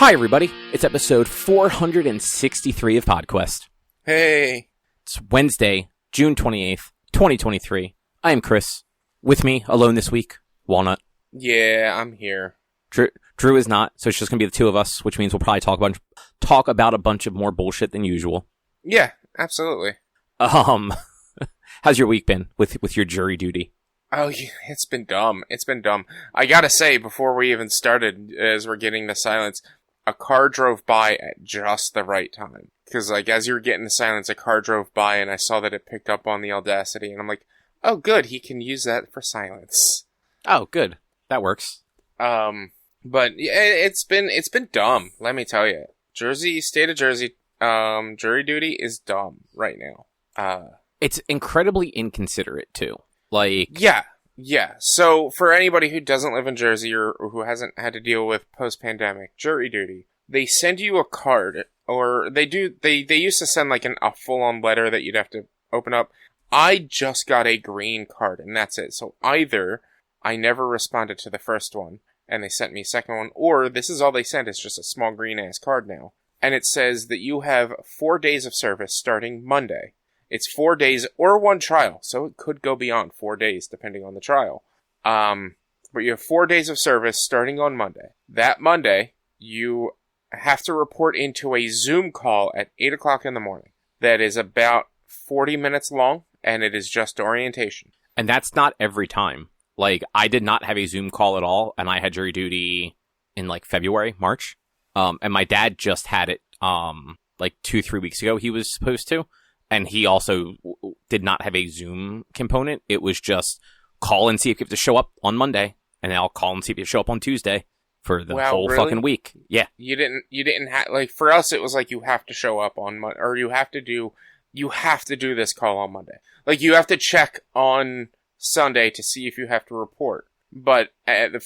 Hi, everybody. It's episode 463 of PodQuest. Hey. It's Wednesday, June 28th, 2023. I am Chris. With me, alone this week, Walnut. Yeah, I'm here. Drew is not, so it's just going to be the two of us, which means we'll probably talk about a bunch of more bullshit than usual. Yeah, absolutely. How's your week been with your jury duty? Oh, yeah, it's been dumb. I gotta say, before we even started, as we're getting the silence, a car drove by at just the right time. Because, as you were getting the silence, a car drove by, and I saw that it picked up on the Audacity, and I'm like, oh, good, he can use that for silence. Oh, good. That works. But yeah, it's been dumb, let me tell you. State of Jersey, jury duty is dumb right now. It's incredibly inconsiderate, too. Yeah. So, for anybody who doesn't live in Jersey or who hasn't had to deal with post-pandemic jury duty, they send you a card, or they used to send a full-on letter that you'd have to open up. I just got a green card, and that's it. So either I never responded to the first one, and they sent me a second one, or this is all they sent, is just a small green-ass card now. And it says that you have 4 days of service starting Monday. It's 4 days or one trial, so it could go beyond 4 days depending on the trial. But you have 4 days of service starting on Monday. That Monday, you have to report into a Zoom call at 8 o'clock in the morning. That is about 40 minutes long, and it is just orientation. And that's not every time. I did not have a Zoom call at all, and I had jury duty in, February, March. And my dad just had it, 2-3 weeks ago he was supposed to. And he also did not have a Zoom component. It was just call and see if you have to show up on Monday, and then I'll call and see if you show up on Tuesday for the whole really? fucking week. Yeah. You didn't have, for us it was you have to show up on Monday, or you have to do this call on Monday. You have to check on Sunday to see if you have to report. But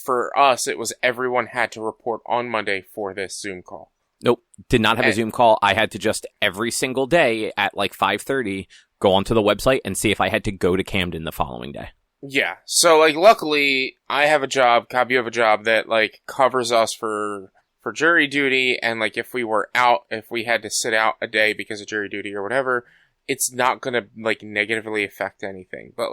for us, it was everyone had to report on Monday for this Zoom call. Nope. Did not have a Zoom call. I had to just every single day at 5:30 go onto the website and see if I had to go to Camden the following day. Yeah. So luckily I have a job, Cobb, you have a job that covers us for jury duty, and if we were out, if we had to sit out a day because of jury duty or whatever, it's not going to negatively affect anything. But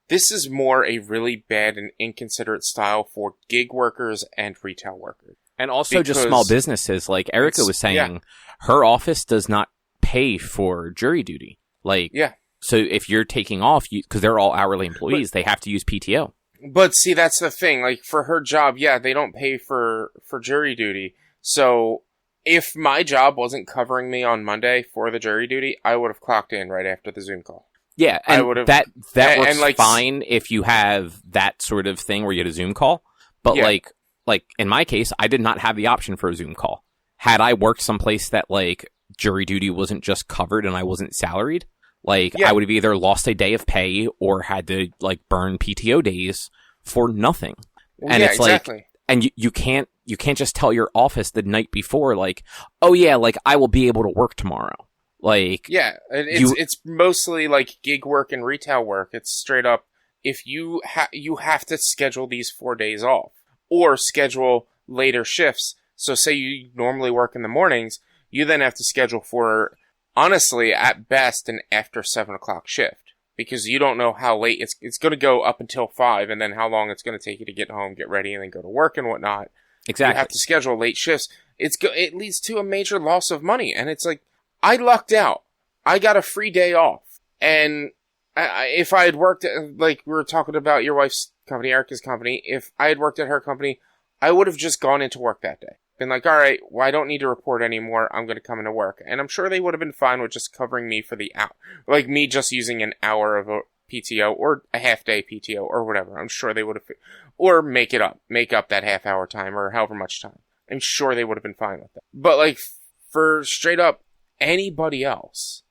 this is more a really bad and inconsiderate style for gig workers and retail workers. And also just small businesses. Erica was saying, her office does not pay for jury duty. So if you're taking off, because they're all hourly employees, they have to use PTO. But see, that's the thing. For her job, they don't pay for jury duty. So if my job wasn't covering me on Monday for the jury duty, I would have clocked in right after the Zoom call. Yeah, and that works fine if you have that sort of thing where you get a Zoom call. But in my case, I did not have the option for a Zoom call. Had I worked someplace that jury duty wasn't just covered and I wasn't salaried, I would have either lost a day of pay or had to burn PTO days for nothing. And it's exactly. And you can't just tell your office the night before oh yeah, I will be able to work tomorrow. It's mostly gig work and retail work. It's straight up, if you have to schedule these 4 days off. Or schedule later shifts. So say you normally work in the mornings, you then have to schedule for, honestly, at best, an after 7 o'clock shift. Because you don't know how late it's going to go up until 5, and then how long it's going to take you to get home, get ready, and then go to work and whatnot. Exactly. You have to schedule late shifts. It leads to a major loss of money. And it's I lucked out. I got a free day off. And if I had worked, we were talking about your wife's company, Erica's company, if I had worked at her company, I would have just gone into work that day. Been all right, well, I don't need to report anymore, I'm going to come into work. And I'm sure they would have been fine with just covering me for the hour. Me just using an hour of a PTO, or a half day PTO, or whatever. I'm sure they would have, or make up that half hour time, or however much time. I'm sure they would have been fine with that. But for straight up anybody else,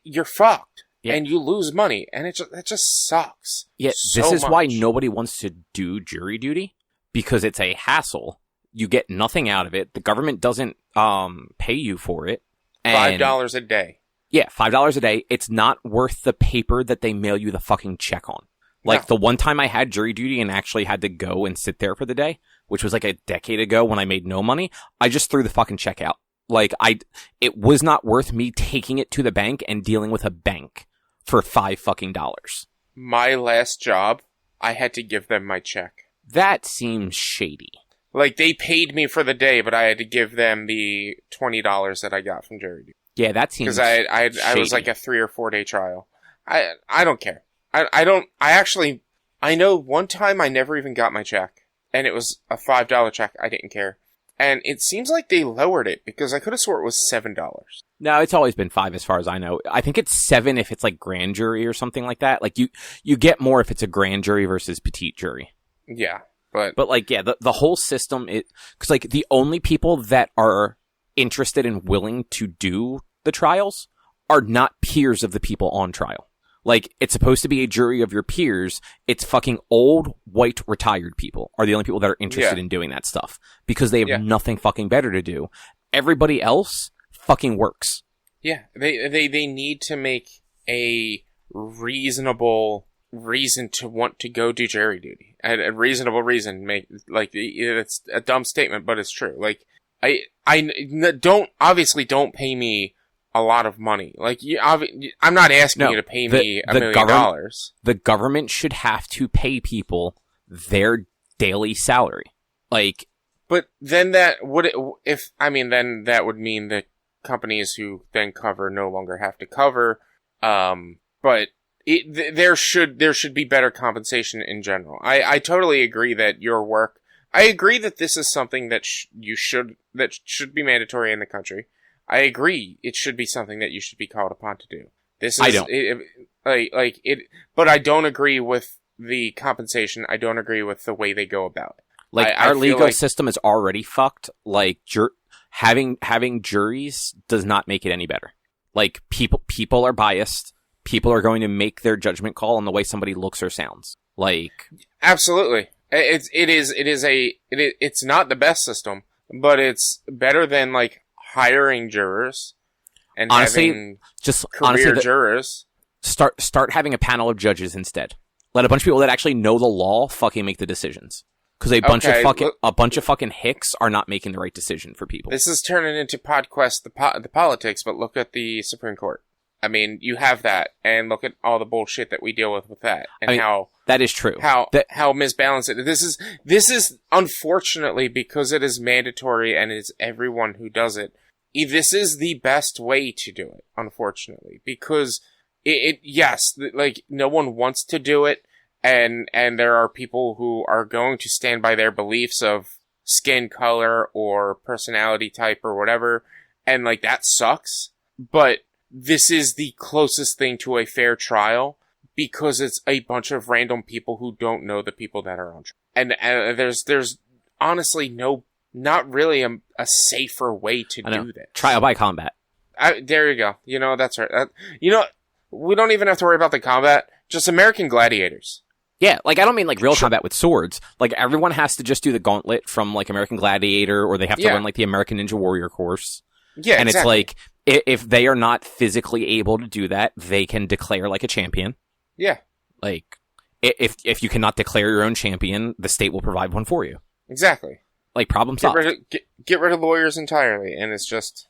you're fucked. Yeah. And you lose money, and it just sucks. Yeah, this is why nobody wants to do jury duty, because it's a hassle. You get nothing out of it. The government doesn't pay you for it. And $5 a day. Yeah, $5 a day. It's not worth the paper that they mail you the fucking check on. Like, the one time I had jury duty and actually had to go and sit there for the day, which was like a decade ago when I made no money, I just threw the fucking check out. Like, it was not worth me taking it to the bank and dealing with a bank for $5 fucking. My last job, I had to give them my check. That seems shady. Like, they paid me for the day, but I had to give them the $20 that I got from jury duty. Yeah, that seems because I was like a 3 or 4 day trial. I don't care. I know one time I never even got my check, and it was a $5 check. I didn't care. And it seems like they lowered it, because I could have swore it was $7. No, it's always been 5 as far as I know. I think it's 7 if it's like grand jury or something like that. Like, you get more if it's a grand jury versus petite jury. Yeah, but like, yeah, the whole system, because like the only people that are interested and willing to do the trials are not peers of the people on trial. Like, it's supposed to be a jury of your peers. It's fucking old, white, retired people are the only people that are interested in doing that stuff, because they have nothing fucking better to do. Everybody else fucking works. Yeah, they need to make a reasonable reason to want to go do jury duty. A reasonable reason. It's a dumb statement, but it's true. Like, don't pay me a lot of money. Like, I'm not asking you to pay me $1 million. The government should have to pay people their daily salary. Like, but then that would mean that companies who then cover no longer have to cover. But there should be better compensation in general. I totally agree that your work. I agree that this is something that should be mandatory in the country. I agree it should be something that you should be called upon to do. I don't. But I don't agree with the compensation. I don't agree with the way they go about it. Like, our legal system is already fucked. Like, having juries does not make it any better. Like, people are biased. People are going to make their judgment call on the way somebody looks or sounds. Like, absolutely. It's not the best system, but it's better than like hiring jurors and having jurors. Start having a panel of judges instead. Let a bunch of people that actually know the law fucking make the decisions. Because a bunch of fucking hicks are not making the right decision for people. This is turning into PodQuest, the politics, but look at the Supreme Court. I mean, you have that, and look at all the bullshit that we deal with that, and how that is true. How misbalanced it is. This is unfortunately, because it is mandatory and it's everyone who does it. This is the best way to do it, unfortunately, because like, no one wants to do it, and there are people who are going to stand by their beliefs of skin color or personality type or whatever, and like, that sucks, but this is the closest thing to a fair trial, because it's a bunch of random people who don't know the people that are on trial. And there's honestly not really a safer way to do this. Trial by combat. There you go. That's right. We don't even have to worry about the combat. Just American Gladiators. Yeah, like, I don't mean like real combat with swords. Like, everyone has to just do the gauntlet from like American Gladiator, or they have to run like the American Ninja Warrior course. Yeah, and exactly. It's like, if they are not physically able to do that, they can declare like a champion. Yeah. Like, if you cannot declare your own champion, the state will provide one for you. Exactly. Like, problem solved. Get rid of lawyers entirely, and it's just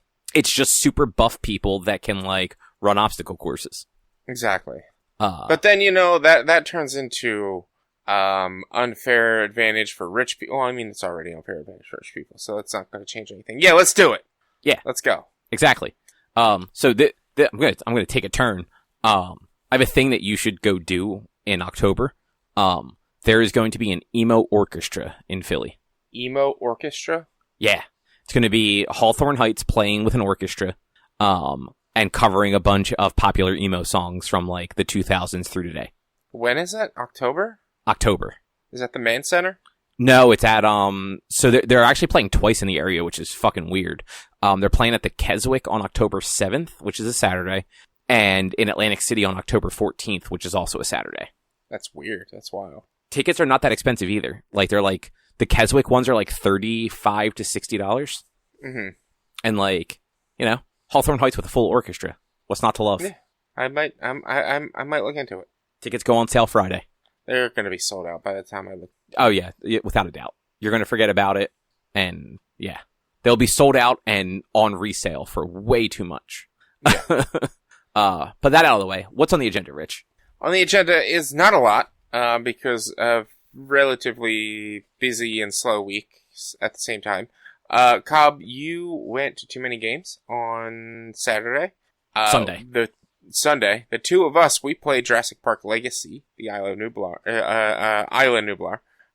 super buff people that can like run obstacle courses. Exactly. But then, that turns into unfair advantage for rich people. Well, I mean, it's already unfair advantage for rich people, so it's not going to change anything. Yeah, let's do it. Yeah, let's go. Exactly. So I'm gonna take a turn. I have a thing that you should go do in October. There is going to be an emo orchestra in Philly. Emo orchestra? Yeah, it's going to be Hawthorne Heights playing with an orchestra, and covering a bunch of popular emo songs from like the 2000s through today. When is that? October? October. Is that the Mann Center? No, it's at, so they're actually playing twice in the area, which is fucking weird. They're playing at the Keswick on October 7th, which is a Saturday, and in Atlantic City on October 14th, which is also a Saturday. That's weird. That's wild. Tickets are not that expensive either. Like, they're like, the Keswick ones are like $35 to $60. Mm-hmm. And like, Hawthorne Heights with a full orchestra. What's not to love? Yeah. I might look into it. Tickets go on sale Friday. They're going to be sold out by the time I look. Oh, yeah, without a doubt. You're going to forget about it, and yeah. They'll be sold out and on resale for way too much. Yeah. But that out of the way, what's on the agenda, Rich? On the agenda is not a lot, because of relatively busy and slow weeks at the same time. Cobb, you went to too many games on Saturday. Sunday. The two of us, we played Jurassic Park Legacy, the Isla Nublar,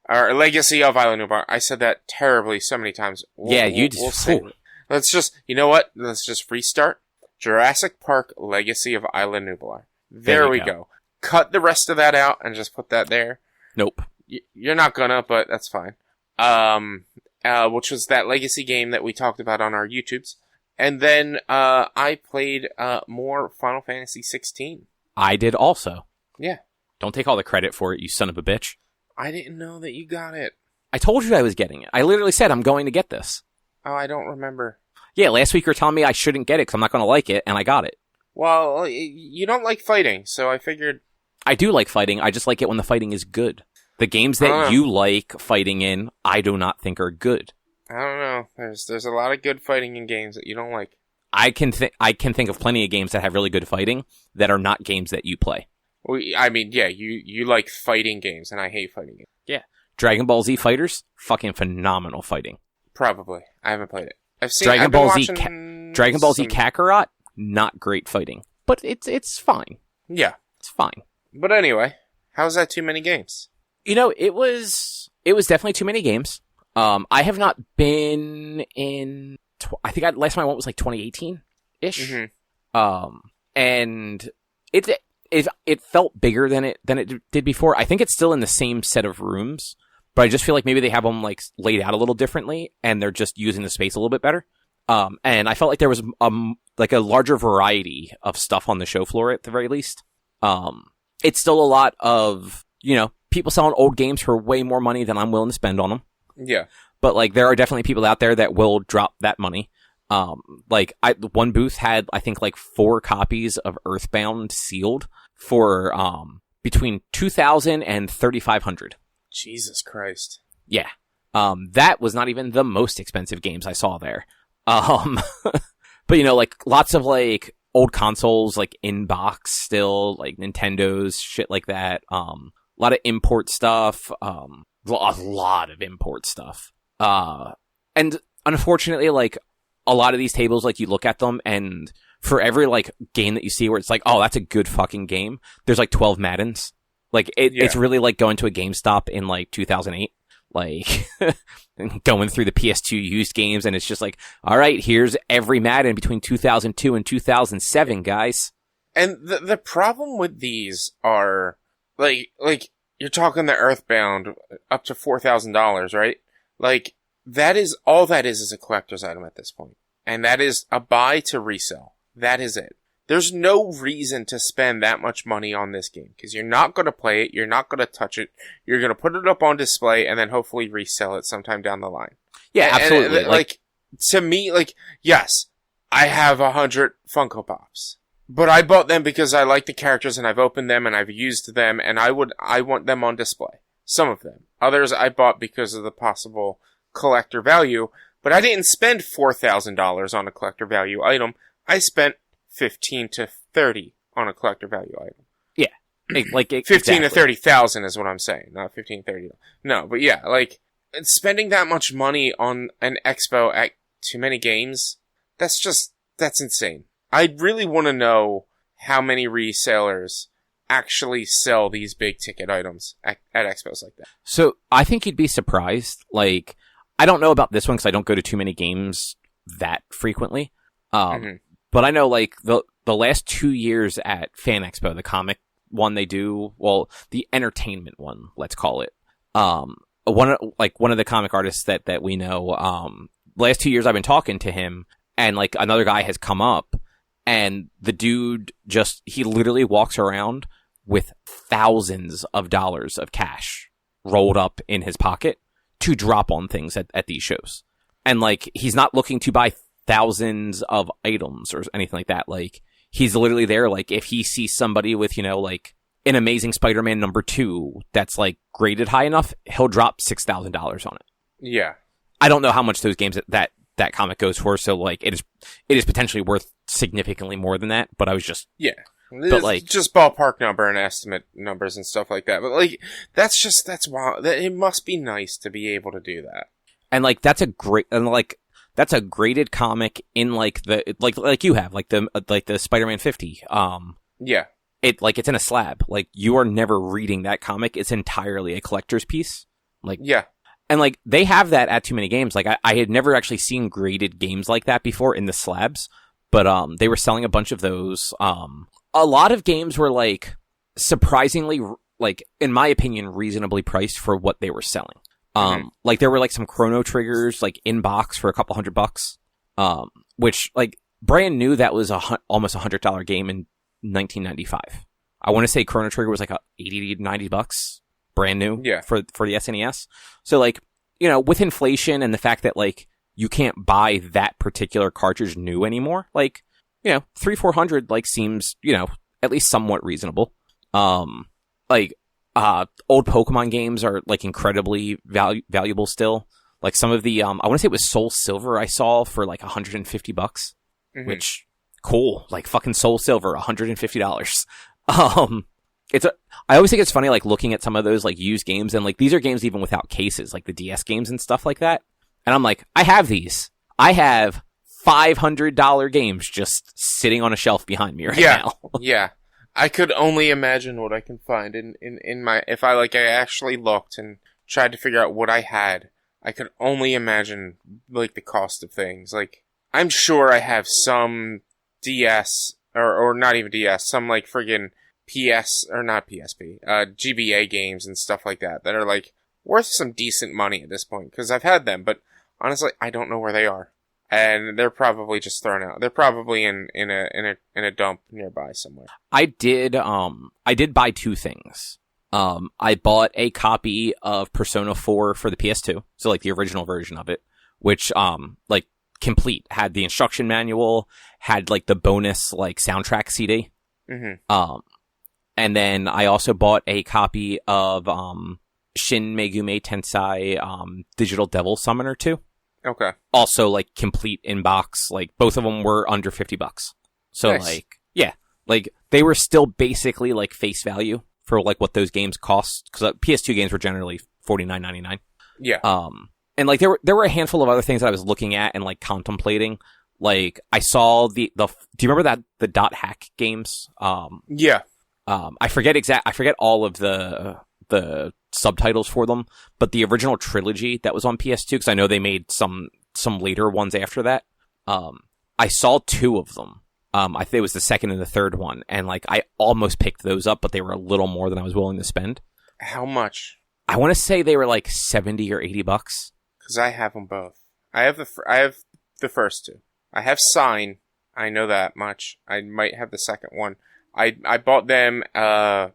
or Legacy of Isla Nublar. I said that terribly so many times. You just... We'll say, let's just, you know what? Let's just restart. Jurassic Park Legacy of Isla Nublar. There we go. Cut the rest of that out and just put that there. Nope. You're not gonna, but that's fine. Which was that Legacy game that we talked about on our YouTubes. And then, I played, more Final Fantasy XVI. I did also. Yeah. Don't take all the credit for it, you son of a bitch. I didn't know that you got it. I told you I was getting it. I literally said I'm going to get this. Oh, I don't remember. Yeah, last week you were telling me I shouldn't get it because I'm not going to like it, and I got it. Well, you don't like fighting, so I figured... I do like fighting, I just like it when the fighting is good. The games that you like fighting in, I do not think are good. I don't know. There's a lot of good fighting in games that you don't like. I can think of plenty of games that have really good fighting that are not games that you play. Well, I mean, yeah, you like fighting games, and I hate fighting games. Yeah. Dragon Ball Z Fighters, fucking phenomenal fighting. Probably. I haven't played it. Dragon Ball Z Kakarot, not great fighting, but it's fine. Yeah, it's fine. But anyway, how's that too many games? You know, it was definitely too many games. I have not been in. I think last time I went was like 2018 ish. Mm-hmm. And it felt bigger than it did before. I think it's still in the same set of rooms. But I just feel like maybe they have them like laid out a little differently, and they're just using the space a little bit better. And I felt like there was like a larger variety of stuff on the show floor at the very least. It's still a lot of, you know, people selling old games for way more money than I'm willing to spend on them. Yeah. But like there are definitely people out there that will drop that money. One booth had I think like 4 copies of Earthbound sealed for between $2,000 and $3,500. Jesus Christ. Yeah. That was not even the most expensive games I saw there. But you know, like lots of like old consoles, like in box still, like Nintendo's, shit like that. A lot of import stuff. A lot of import stuff. And unfortunately, like a lot of these tables, like you look at them and for every like game that you see where it's like, oh, that's a good fucking game, there's like 12 Maddens. Like, it's really like going to a GameStop in, like, 2008. Like, going through the PS2 used games, and it's just like, all right, here's every Madden between 2002 and 2007, guys. And the problem with these are, like you're talking the Earthbound up to $4,000, right? Like, all that is a collector's item at this point. And that is a buy to resell. That is it. There's no reason to spend that much money on this game, because you're not going to play it, you're not going to touch it, you're going to put it up on display, and then hopefully resell it sometime down the line. Yeah, absolutely. Like, to me, like, yes, I have 100 Funko Pops, but I bought them because I like the characters, and I've opened them, and I've used them, and I want them on display. Some of them. Others I bought because of the possible collector value, but I didn't spend $4,000 on a collector value item. I spent 15 to 30 on a collector value item. Yeah. Like 15 to 30,000 is what I'm saying, not 15 to 30. No, but yeah, like spending that much money on an expo at too many games, that's insane. I really want to know how many resellers actually sell these big ticket items at expos like that. So, I think you'd be surprised. Like, I don't know about this one because I don't go to too many games that frequently. But I know, like, the last 2 years at Fan Expo, the comic one they do, well, the entertainment one, let's call it. One of the comic artists that we know, last 2 years I've been talking to him, and, like, another guy has come up, and the dude he literally walks around with thousands of dollars of cash rolled up in his pocket to drop on things at these shows. And, like, he's not looking to buy thousands of items or anything like that. Like, he's literally there, like, if he sees somebody with, you know, like, an Amazing Spider-Man #2 that's like graded high enough, he'll drop $6,000 on it. Yeah. I don't know how much those games that comic goes for, so like it is potentially worth significantly more than that, but I was just but like just ballpark number and estimate numbers and stuff like that. But like that's wild. It must be nice to be able to do that. And like that's a graded comic in like the like you have like the Spider-Man 50. Yeah. It's in a slab. Like you are never reading that comic. It's entirely a collector's piece. Like yeah. And like they have that at Too Many Games. Like I had never actually seen graded games like that before in the slabs, but they were selling a bunch of those. A lot of games were like surprisingly, like in my opinion, reasonably priced for what they were selling. Like there were like some Chrono Triggers like in box for a couple $100, which like brand new that was almost $100 game in 1995. I want to say Chrono Trigger was like $80 to $90 brand new for the SNES. So like, you know, with inflation and the fact that like you can't buy that particular cartridge new anymore, like, you know, $300-400 like seems, you know, at least somewhat reasonable. Like old Pokemon games are like incredibly valuable still. Like some of the I want to say it was Soul Silver I saw for like $150, which cool. Like fucking Soul Silver, $150. I always think it's funny, like, looking at some of those, like, used games, and, like, these are games even without cases, like the DS games and stuff like that. And I'm like, I have these. I have $500 games just sitting on a shelf behind me right now. Yeah. I could only imagine what I can find in my, if I actually looked and tried to figure out what I had, I could only imagine, like, the cost of things. Like, I'm sure I have some DS, or not even DS, some, like, friggin' GBA games and stuff like that are like worth some decent money at this point, because I've had them, but honestly I don't know where they are, and they're probably just thrown out. They're probably in a dump nearby somewhere. I did buy two things. I bought a copy of Persona 4 for the PS2, so like the original version of it, which like complete, had the instruction manual, had like the bonus like soundtrack CD. And then I also bought a copy of Shin Megumi Tensei Digital Devil Summoner 2. Okay. Also, like, complete in box. Like, both of them were under $50. So, nice. Like, yeah. Like, they were still basically, like, face value for, like, what those games cost. Because PS2 games were generally $49.99. Yeah. And, like, there were a handful of other things that I was looking at and, like, contemplating. Like, I saw do you remember the Dot Hack games? Yeah. I forget all of the subtitles for them, but the original trilogy that was on PS2, because I know they made some later ones after that. I saw two of them. I think it was the second and the third one, and like I almost picked those up, but they were a little more than I was willing to spend. How much? I want to say they were like $70 or $80. Because I have them both. I have the first two. I have Sign. I know that much. I might have the second one. I bought them, where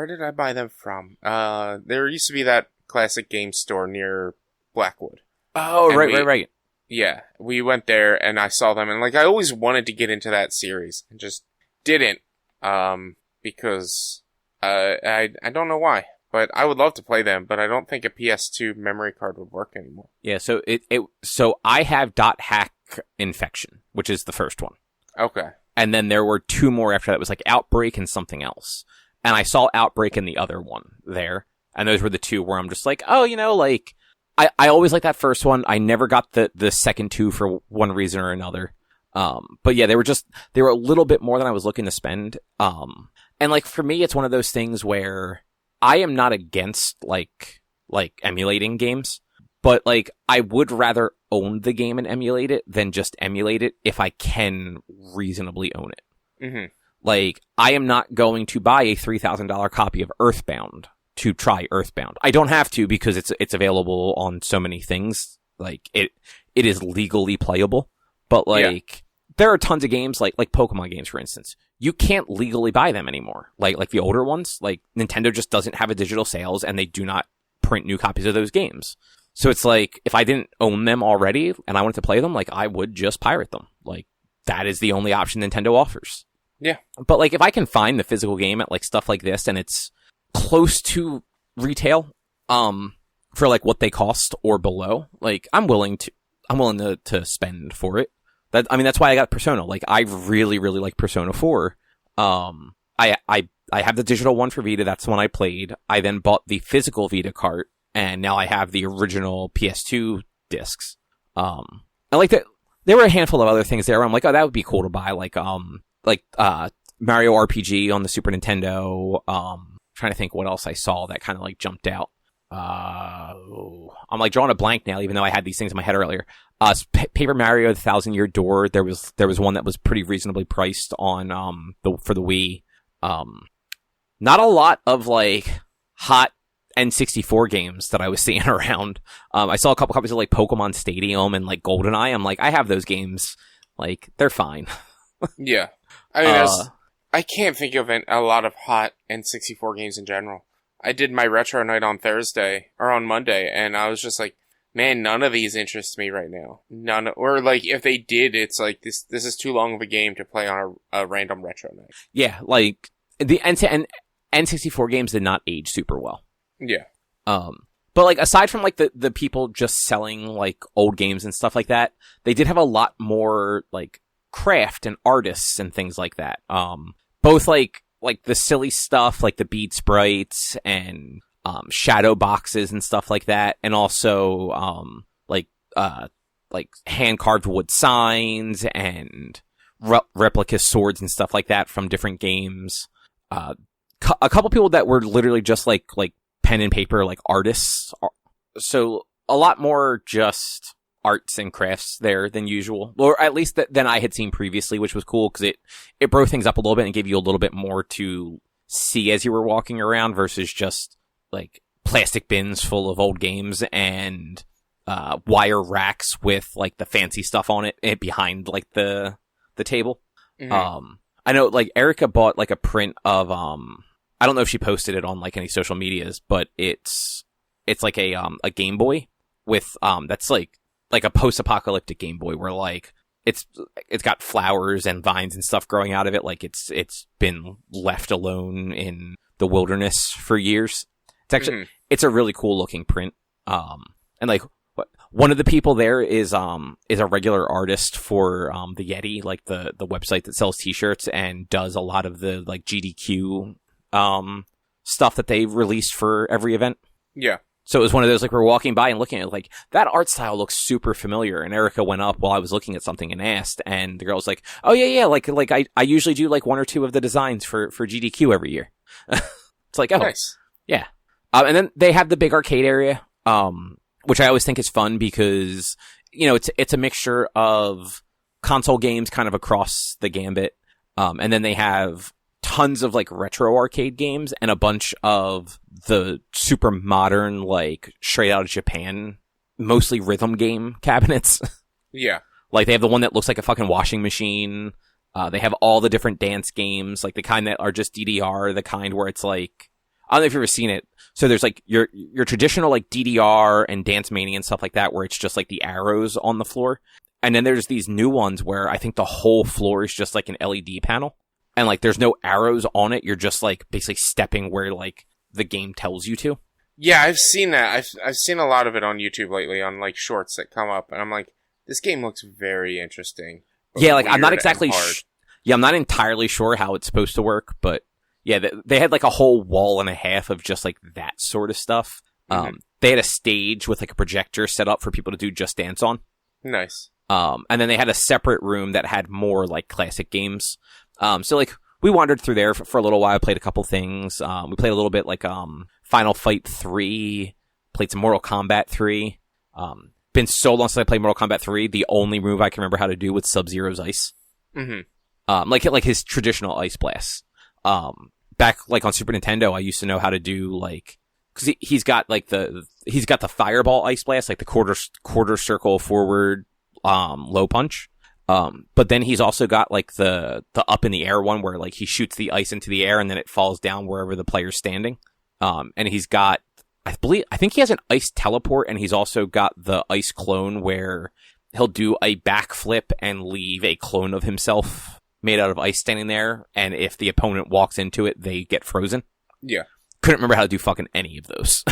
did I buy them from? There used to be that classic game store near Blackwood. Oh, right. Yeah, we went there and I saw them, and like I always wanted to get into that series and just didn't, because I don't know why, but I would love to play them, but I don't think a PS2 memory card would work anymore. Yeah, so I have Dot Hack Infection, which is the first one. Okay. And then there were two more after that. It was like Outbreak and something else. And I saw Outbreak in the other one there. And those were the two where I'm just like, oh, you know, like, I always liked that first one. I never got the second two for one reason or another. But yeah, they were a little bit more than I was looking to spend. And like, for me, it's one of those things where I am not against like emulating games. But, like, I would rather own the game and emulate it than just emulate it if I can reasonably own it. Like, I am not going to buy a $3,000 copy of Earthbound to try Earthbound. I don't have to because it's available on so many things. Like, it is legally playable. But, like, there are tons of games, like Pokemon games, for instance. You can't legally buy them anymore. Like the older ones. Like, Nintendo just doesn't have a digital sales, and they do not print new copies of those games. So it's like, if I didn't own them already and I wanted to play them, like, I would just pirate them. Like, that is the only option Nintendo offers. Yeah. But, like, if I can find the physical game at, like, stuff like this and it's close to retail, for, like, what they cost or below, like, I'm willing to spend for it. That's why I got Persona. Like, I really, really like Persona 4. I have the digital one for Vita. That's the one I played. I then bought the physical Vita cart, and now I have the original PS2 discs. I like that. There were a handful of other things there where I'm like, oh, that would be cool to buy. Like Mario RPG on the Super Nintendo. Trying to think what else I saw that kind of like jumped out. I'm like drawing a blank now, even though I had these things in my head earlier. Paper Mario: The Thousand Year Door. There was one that was pretty reasonably priced on for the Wii. Not a lot of like hot N64 games that I was seeing around. I saw a couple copies of like Pokemon Stadium and like GoldenEye. I'm like, I have those games. Like, they're fine. Yeah. I mean, I can't think of a lot of hot N64 games in general. I did my retro night on Monday, and I was just like, man, none of these interest me right now. Or like, if they did, it's like, this is too long of a game to play on a random retro night. Yeah, like, the N64 games did not age super well. Yeah. But like, aside from like the people just selling like old games and stuff like that, they did have a lot more like craft and artists and things like that. Both like the silly stuff, like the bead sprites and shadow boxes and stuff like that, and also like hand carved wood signs and replica swords and stuff like that from different games. A couple people that were literally just like pen and paper, like artists. So a lot more just arts and crafts there than usual, or at least than I had seen previously, which was cool because it broke things up a little bit and gave you a little bit more to see as you were walking around versus just like plastic bins full of old games and wire racks with like the fancy stuff on it behind like the table. Mm-hmm. I know like Erica bought like a print of I don't know if she posted it on like any social medias, but it's like a Game Boy with that's like a post-apocalyptic Game Boy where like it's got flowers and vines and stuff growing out of it, like it's been left alone in the wilderness for years. It's actually it's a really cool looking print. And like one of the people there is a regular artist for the Yeti, like the website that sells t-shirts and does a lot of the like GDQ stuff that they released for every event. Yeah. So it was one of those, like, we're walking by and looking at it, like, that art style looks super familiar. And Erica went up while I was looking at something and asked, and the girl was like, oh, yeah, like I usually do, like, one or two of the designs for GDQ every year. It's like, oh, nice. Yeah. And then they have the big arcade area, which I always think is fun because, you know, it's a mixture of console games kind of across the gambit. And then they have tons of like retro arcade games and a bunch of the super modern, like straight out of Japan, mostly rhythm game cabinets. Yeah. Like they have the one that looks like a fucking washing machine. They have all the different dance games, like the kind that are just DDR, the kind where it's like, I don't know if you've ever seen it. So there's like your traditional like DDR and Dance Mania and stuff like that, where it's just like the arrows on the floor. And then there's these new ones where I think the whole floor is just like an LED panel. And, like, there's no arrows on it. You're just, like, basically stepping where, like, the game tells you to. Yeah, I've seen that. I've seen a lot of it on YouTube lately, on, like, shorts that come up. And I'm like, this game looks very interesting. Yeah, like, I'm not exactly... I'm not entirely sure how it's supposed to work. But, yeah, they had, like, a whole wall and a half of just, like, that sort of stuff. Mm-hmm. They had a stage with, like, a projector set up for people to do Just Dance on. Nice. And then they had a separate room that had more, like, classic games. So, like, we wandered through there for a little while, played a couple things. We played a little bit, like, Final Fight 3, played some Mortal Kombat 3. Been so long since I played Mortal Kombat 3, the only move I can remember how to do was Sub-Zero's ice. Mm-hmm. Like his traditional ice blast. Back, like, on Super Nintendo, I used to know how to do, like, cause he's got the fireball ice blast, like the quarter circle forward, low punch. But then he's also got like the up in the air one where like he shoots the ice into the air and then it falls down wherever the player's standing. And he's got, I think he has an ice teleport, and he's also got the ice clone where he'll do a backflip and leave a clone of himself made out of ice standing there, and if the opponent walks into it, they get frozen. Yeah. Couldn't remember how to do fucking any of those.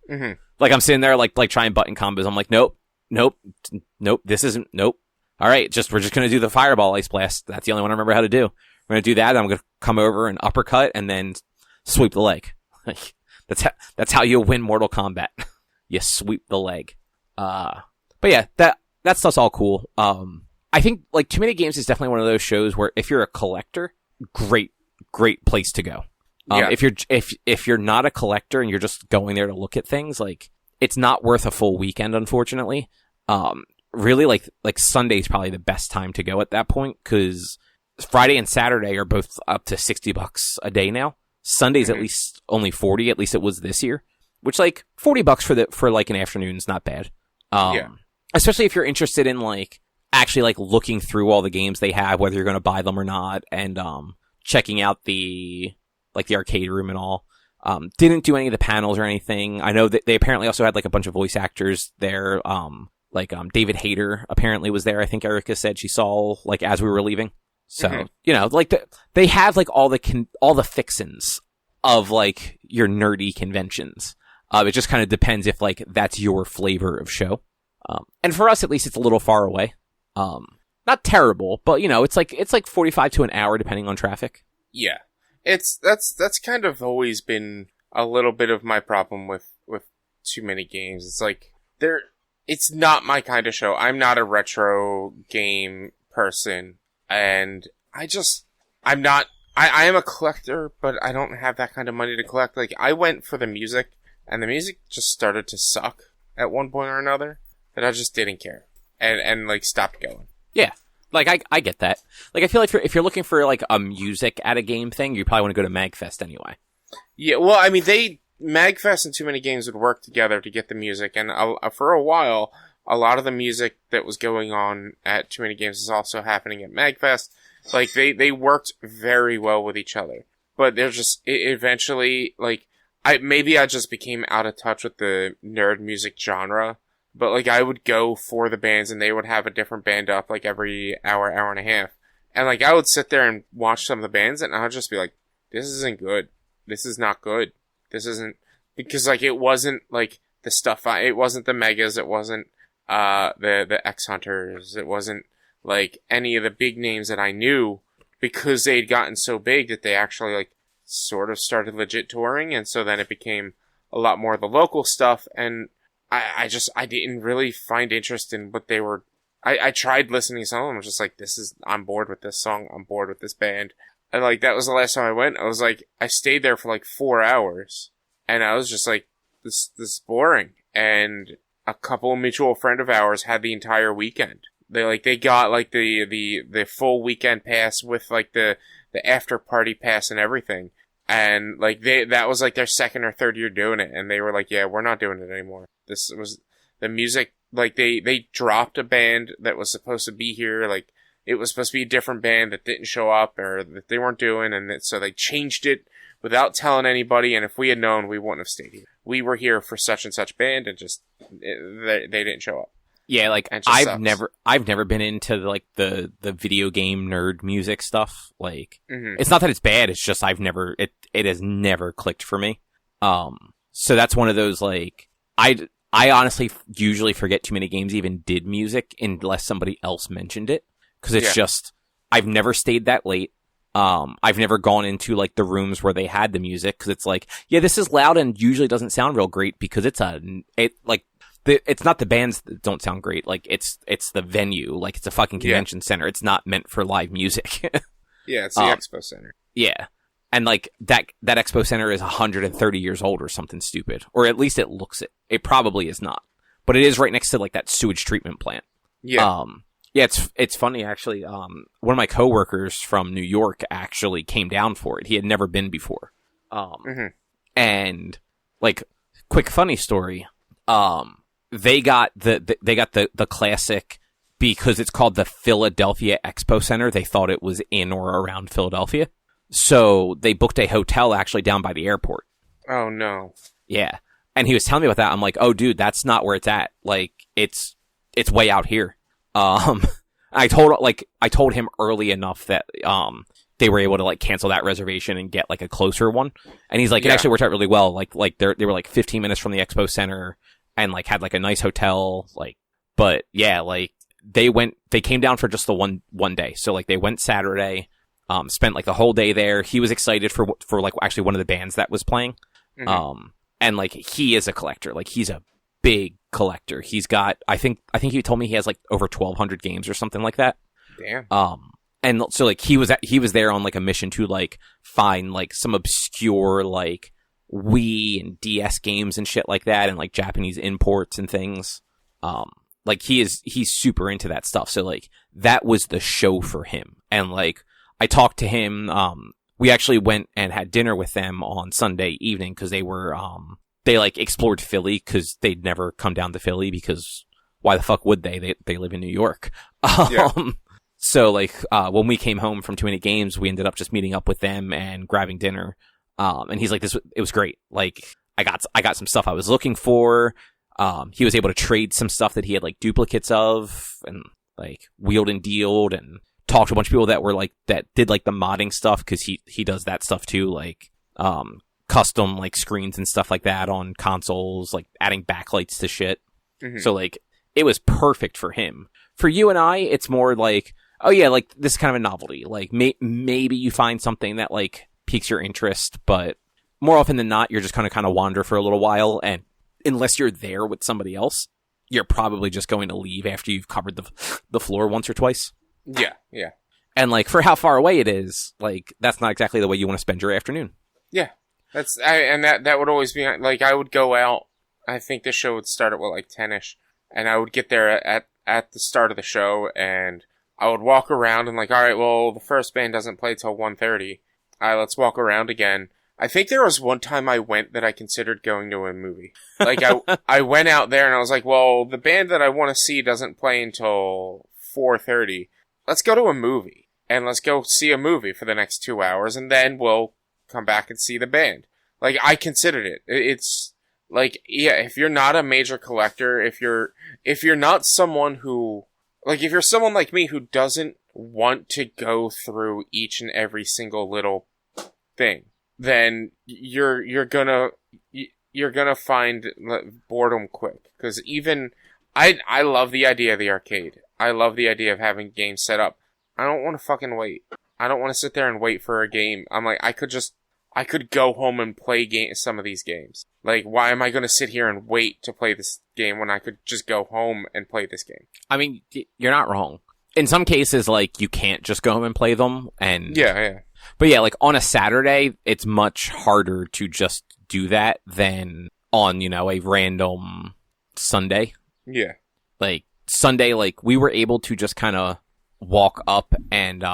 Mm-hmm. Like, I'm sitting there, like trying button combos. I'm like, nope, this isn't, nope. All right, we're just going to do the fireball ice blast. That's the only one I remember how to do. We're going to do that, and I'm going to come over and uppercut, and then sweep the leg. Like, that's how you win Mortal Kombat. You sweep the leg. But yeah, that stuff's all cool. I think, like, Too Many Games is definitely one of those shows where if you're a collector, great place to go. Yeah. If you're not a collector and you're just going there to look at things, like, it's not worth a full weekend, unfortunately. Really, like Sunday's probably the best time to go at that point, because Friday and Saturday are both up to $60 a day now. Sunday's at least only 40, at least it was this year. Which, like, $40 for like an afternoon is not bad. Especially if you're interested in, like, actually, like, looking through all the games they have, whether you're going to buy them or not, and checking out the arcade room and all. Didn't do any of the panels or anything. I know that they apparently also had, like, a bunch of voice actors there. David Hayter apparently was there. I think Erica said she saw, like, as we were leaving. So, you know, like, they have, like, all the fixins of, like, your nerdy conventions. It just kind of depends if, like, that's your flavor of show. And for us, at least, it's a little far away. Not terrible, but, you know, it's like 45 to an hour depending on traffic. Yeah. That's kind of always been a little bit of my problem with Too Many Games. It's like, it's not my kind of show. I'm not a retro game person, and I am a collector, but I don't have that kind of money to collect. Like, I went for the music, and the music just started to suck at one point or another, that I just didn't care, and like, stopped going. Yeah. Like, I get that. Like, I feel like if you're looking for, like, a music at a game thing, you probably want to go to MagFest anyway. Yeah, well, I mean, MagFest and Too Many Games would work together to get the music, and for a while, a lot of the music that was going on at Too Many Games is also happening at MagFest. Like, they worked very well with each other. But they're just, eventually, like, I just became out of touch with the nerd music genre. But, like, I would go for the bands, and they would have a different band up, like, every hour and a half. And, like, I would sit there and watch some of the bands, and I would just be like, this isn't good. This is not good. This isn't... Because, like, it wasn't, like, the stuff... It wasn't the Megas. It wasn't the X-Hunters. It wasn't, like, any of the big names that I knew, because they'd gotten so big that they actually, like, sort of started legit touring, and so then it became a lot more of the local stuff, and... I didn't really find interest in what they were... I tried listening to some of them. I was just like, I'm bored with this song. I'm bored with this band. And, like, that was the last time I went. I was like, I stayed there for, like, 4 hours. And I was just like, this is boring. And a couple mutual friend of ours had the entire weekend. They got, like, the full weekend pass with, like, the after party pass and everything. And, like, that was, like, their second or third year doing it. And they were like, yeah, we're not doing it anymore. This was the music, like, they dropped a band that was supposed to be here. Like, it was supposed to be a different band that didn't show up or that they weren't doing. And so they changed it without telling anybody. And if we had known, we wouldn't have stayed here. We were here for such and such band, and just, they didn't show up. Yeah, like, I've never been into, like, the video game nerd music stuff. Like, It's not that it's bad, it's just it has never clicked for me. So that's one of those, like, I honestly usually forget Too Many Games even did music unless somebody else mentioned it. Cause it's just, I've never stayed that late. I've never gone into, like, the rooms where they had the music, cause it's like, yeah, this is loud and usually doesn't sound real great because it's not the bands that don't sound great. Like, it's the venue. Like, it's a fucking convention center. It's not meant for live music. Yeah, it's the Expo Center. Yeah. And, like, that Expo Center is 130 years old or something stupid. Or at least it looks it. It probably is not. But it is right next to, like, that sewage treatment plant. Yeah. Yeah, it's funny, actually. One of my coworkers from New York actually came down for it. He had never been before. And, like, quick funny story. They got the classic, because it's called the Philadelphia Expo Center. They thought it was in or around Philadelphia. So they booked a hotel actually down by the airport. Oh, no. Yeah. And he was telling me about that. I'm like, oh, dude, that's not where it's at. Like, it's way out here. I told him early enough that they were able to like cancel that reservation and get like a closer one. And he's like, it actually worked out really well. Like they were like 15 minutes from the expo center and like had like a nice hotel. Like, but yeah, like they came down for just the one day. So like they went Saturday, spent like the whole day there. He was excited for like actually one of the bands that was playing. Mm-hmm. And like he is a collector. Like he's a big collector. He's got, I think he told me he has like over 1,200 games or something like that. Damn. And so like he was there on like a mission to like find like some obscure like Wii and DS games and shit like that and like Japanese imports and things. Like he's super into that stuff. So like that was the show for him. And like I talked to him, we actually went and had dinner with them on Sunday evening because they were, they like explored Philly because they'd never come down to Philly because why the fuck would they? They live in New York. Yeah. So like, when we came home from 2 games, we ended up just meeting up with them and grabbing dinner. And he's like, it was great. Like, I got some stuff I was looking for. He was able to trade some stuff that he had like duplicates of and like wheeled and dealed and talked to a bunch of people that were like, that did like the modding stuff. Cause he does that stuff too. Like, custom like screens and stuff like that on consoles, like adding backlights to shit. Mm-hmm. So like, it was perfect for him. For you and I, it's more like, oh yeah, like this is kind of a novelty. Like maybe you find something that like piques your interest, but more often than not, you're just kind of wander for a little while. And unless you're there with somebody else, you're probably just going to leave after you've covered the floor once or twice. Yeah, yeah. And like for how far away it is, like that's not exactly the way you want to spend your afternoon. Yeah, that would always be like I would go out. I think the show would start at like 10ish, and I would get there at the start of the show and I would walk around and like, all right, well, the first band doesn't play till 1:30. Let's walk around again. I think there was one time I went that I considered going to a movie. Like, I went out there and I was like, well, the band that I want to see doesn't play until 4:30. Let's go to a movie. And let's go see a movie for the next 2 hours and then we'll come back and see the band. Like, I considered it. It's like, yeah, if you're not a major collector, if you're not someone who... Like, if you're someone like me who doesn't want to go through each and every single little thing, then you're gonna find boredom quick. Because even I love the idea of the arcade. I love the idea of having games set up. I don't want to fucking wait. I don't want to sit there and wait for a game. I'm like, I could go home and play some of these games. Like, why am I going to sit here and wait to play this game when I could just go home and play this game? I mean, you're not wrong. In some cases, like, you can't just go home and play them. And yeah. But yeah, like, on a Saturday, it's much harder to just do that than on, a random Sunday. Yeah. Like, Sunday, like, we were able to just kind of walk up and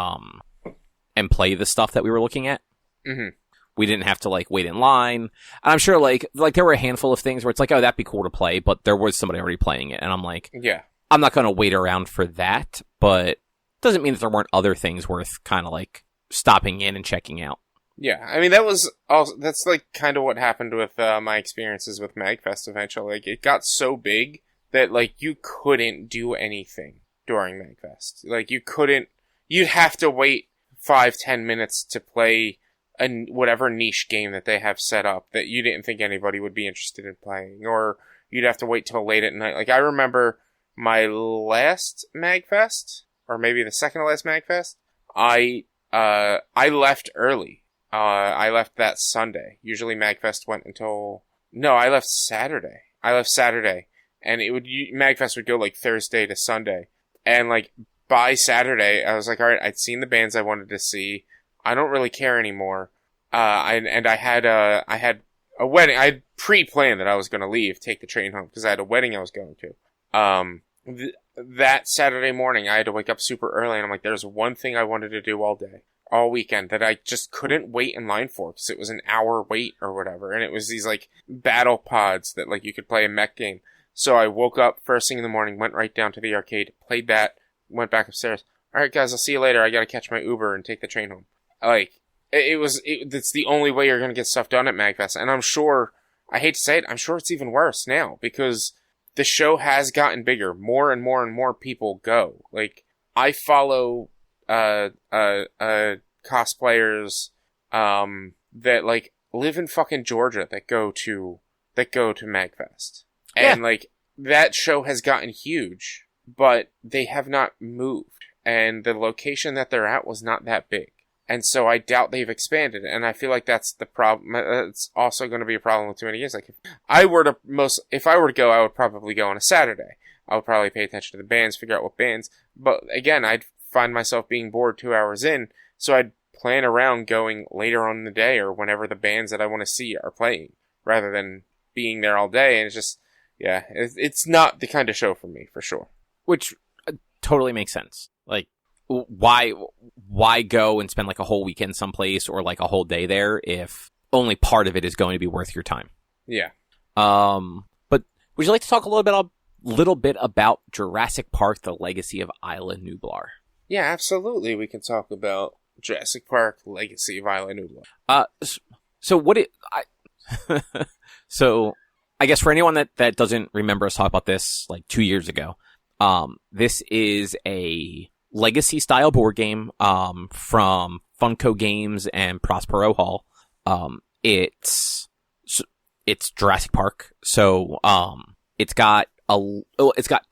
play the stuff that we were looking at. Mm-hmm. We didn't have to, like, wait in line. And I'm sure, like there were a handful of things where it's like, oh, that'd be cool to play, but there was somebody already playing it. And I'm like, yeah, I'm not going to wait around for that, but doesn't mean that there weren't other things worth kind of, like, stopping in and checking out. Yeah, I mean, that's, like, kind of what happened with my experiences with MagFest eventually. Like, it got so big that, like, you couldn't do anything during MagFest. Like, you'd have to wait 5-10 minutes to play whatever niche game that they have set up that you didn't think anybody would be interested in playing, or you'd have to wait till late at night. Like, I remember my last MagFest, or maybe the second to last MagFest, I left early. I left that Sunday. Usually MagFest went until... No, I left Saturday. And MagFest would go, like, Thursday to Sunday. And, like, by Saturday, I was like, alright, I'd seen the bands I wanted to see. I don't really care anymore. I had a wedding. I had pre-planned that I was going to leave, take the train home, because I had a wedding I was going to. That Saturday morning, I had to wake up super early, and I'm like, there's one thing I wanted to do all weekend, that I just couldn't wait in line for, because it was an hour wait or whatever, and it was these, like, battle pods that, like, you could play a mech game. So I woke up first thing in the morning, went right down to the arcade, played that, went back upstairs. Alright guys, I'll see you later, I gotta catch my Uber and take the train home. Like, it's the only way you're gonna get stuff done at MagFest. And I'm sure, I hate to say it, I'm sure it's even worse now, because the show has gotten bigger. More and more and more people go. Like, I follow cosplayers that like live in fucking Georgia that go to MagFest. And like that show has gotten huge, but they have not moved. And the location that they're at was not that big. And so I doubt they've expanded. And I feel like that's the problem. It's also going to be a problem with too many games. Like if I were to go, I would probably go on a Saturday. I would probably pay attention to the bands, figure out what bands. But again, I'd find myself being bored 2 hours in. So I'd plan around going later on in the day or whenever the bands that I want to see are playing, rather than being there all day. And it's just, yeah, it's not the kind of show for me, for sure. Which totally makes sense. Like, why go and spend like a whole weekend someplace or like a whole day there if only part of it is going to be worth your time? Yeah. But would you like to talk a little bit about Jurassic Park: The Legacy of Isla Nublar? Yeah, absolutely. We can talk about Jurassic Park: Legacy of Isla Nublar. So I guess for anyone that doesn't remember us talk about this like 2 years ago, this is a legacy style board game from Funko Games and Prospero Hall. It's Jurassic Park, so it's got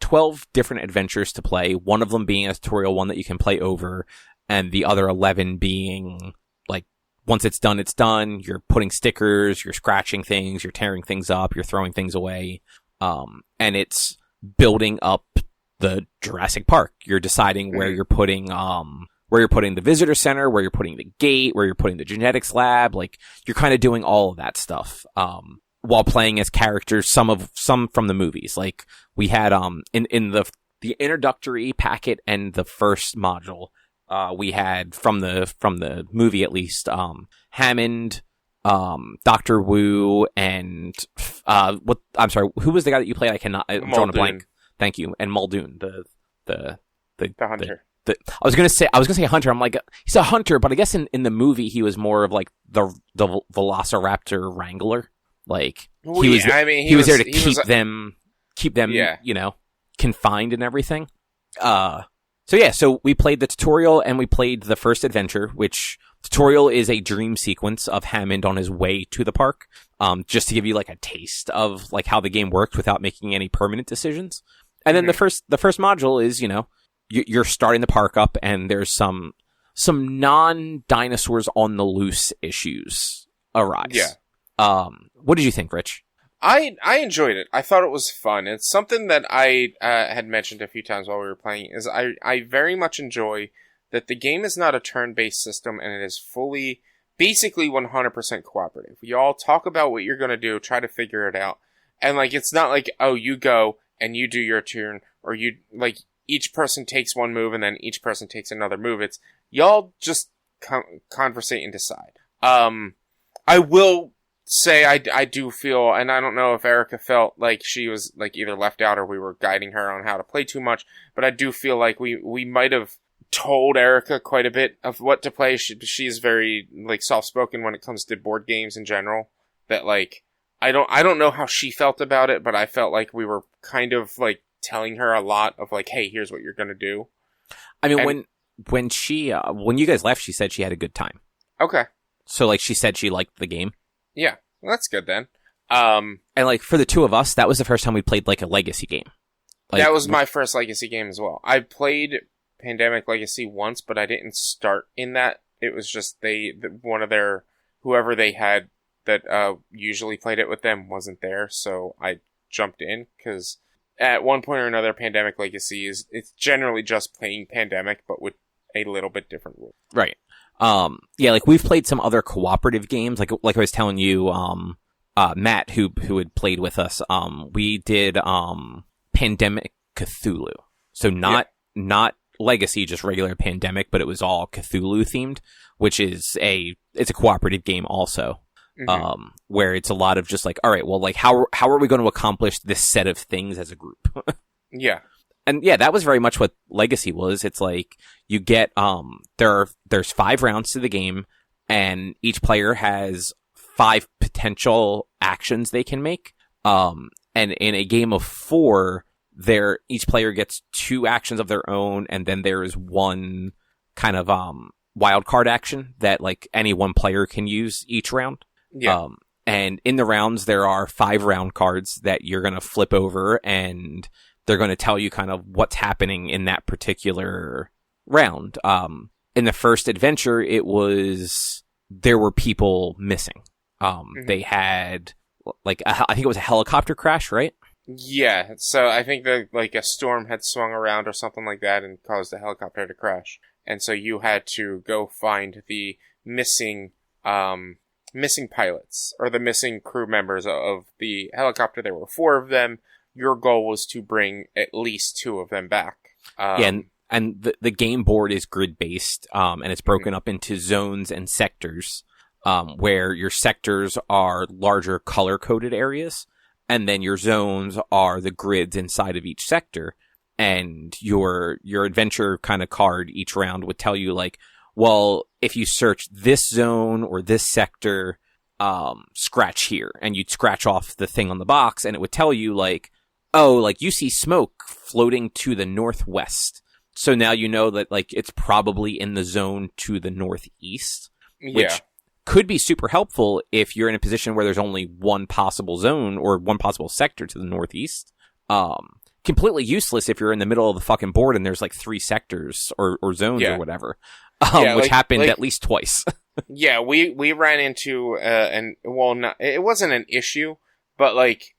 12 different adventures to play. One of them being a tutorial one that you can play over, and the other 11 being like once it's done, it's done. You're putting stickers, you're scratching things, you're tearing things up, you're throwing things away, and it's building up the Jurassic Park. You're deciding where you're putting the visitor center, where you're putting the gate, where you're putting the genetics lab. Like you're kind of doing all of that stuff while playing as characters. Some from the movies. Like we had in the introductory packet and the first module, we had from the movie at least Hammond, Dr. Wu, and who was the guy that you played? I cannot. I'm drawing a blank. Thank you. And Muldoon, the hunter. I was gonna say hunter. I'm like, he's a hunter, but I guess in the movie he was more of like the Velociraptor wrangler. Like he was there to keep them, confined and everything. So we played the tutorial and we played the first adventure, which tutorial is a dream sequence of Hammond on his way to the park. Just to give you like a taste of like how the game worked without making any permanent decisions. And then the first module is, you're starting the park up and there's some non-dinosaurs on the loose issues arise. Yeah. What did you think, Rich? I enjoyed it. I thought it was fun. It's something that I had mentioned a few times while we were playing, is I very much enjoy that the game is not a turn-based system and it is fully, basically 100% cooperative. You all talk about what you're going to do, try to figure it out. And like, it's not like, oh, you go and you do your turn, or you, like, each person takes one move and then each person takes another move. It's, y'all just conversate and decide. I will say I do feel, and I don't know if Erica felt like she was like either left out or we were guiding her on how to play too much, but I do feel like we might have told Erica quite a bit of what to play. She's very like soft-spoken when it comes to board games in general. That like, I don't know how she felt about it, but I felt like we were kind of like telling her a lot of like, hey, here's what you're gonna do. I mean, when you guys left, she said she had a good time. Okay. So like she said she liked the game. Yeah, well, that's good then. And like for the two of us, that was the first time we played like a legacy game. Like, that was my first legacy game as well. I played Pandemic Legacy once, but I didn't start in that. It was just whoever they had that usually played it with them wasn't there, so I jumped in because at one point or another, Pandemic Legacy it's generally just playing Pandemic, but with a little bit different rules. Right. Yeah, like we've played some other cooperative games, like I was telling you, Matt, who had played with us, we did, Pandemic Cthulhu. So not Legacy, just regular Pandemic, but it was all Cthulhu themed, which is it's a cooperative game also. Mm-hmm. Where it's a lot of just like, all right, well, like how are we going to accomplish this set of things as a group? Yeah. And yeah, that was very much what Legacy was. It's like you get there's 5 rounds to the game, and each player has 5 potential actions they can make. And in a game of 4, each player gets 2 actions of their own, and then there is one kind of wild card action that like any one player can use each round. Yeah. And in the rounds, there are 5 round cards that you're going to flip over, and they're going to tell you kind of what's happening in that particular round. In the first adventure, there were people missing. They had, like, I think it was a helicopter crash, right? Yeah, so I think that, like, a storm had swung around or something like that and caused the helicopter to crash. And so you had to go find the missing pilots, or the missing crew members of the helicopter. There were 4 of them. Your goal was to bring at least 2 of them back. And the game board is grid-based, and it's broken up into zones and sectors, where your sectors are larger color-coded areas, and then your zones are the grids inside of each sector. And your adventure kind of card each round would tell you, like, well, if you search this zone or this sector, scratch here. And you'd scratch off the thing on the box, and it would tell you, like, oh, like, you see smoke floating to the northwest. So now you know that, like, it's probably in the zone to the northeast. Which could be super helpful if you're in a position where there's only one possible zone or one possible sector to the northeast. Completely useless if you're in the middle of the fucking board and there's like 3 sectors or zones or whatever. Which happened at least twice. Yeah, we ran into, it wasn't an issue, but like,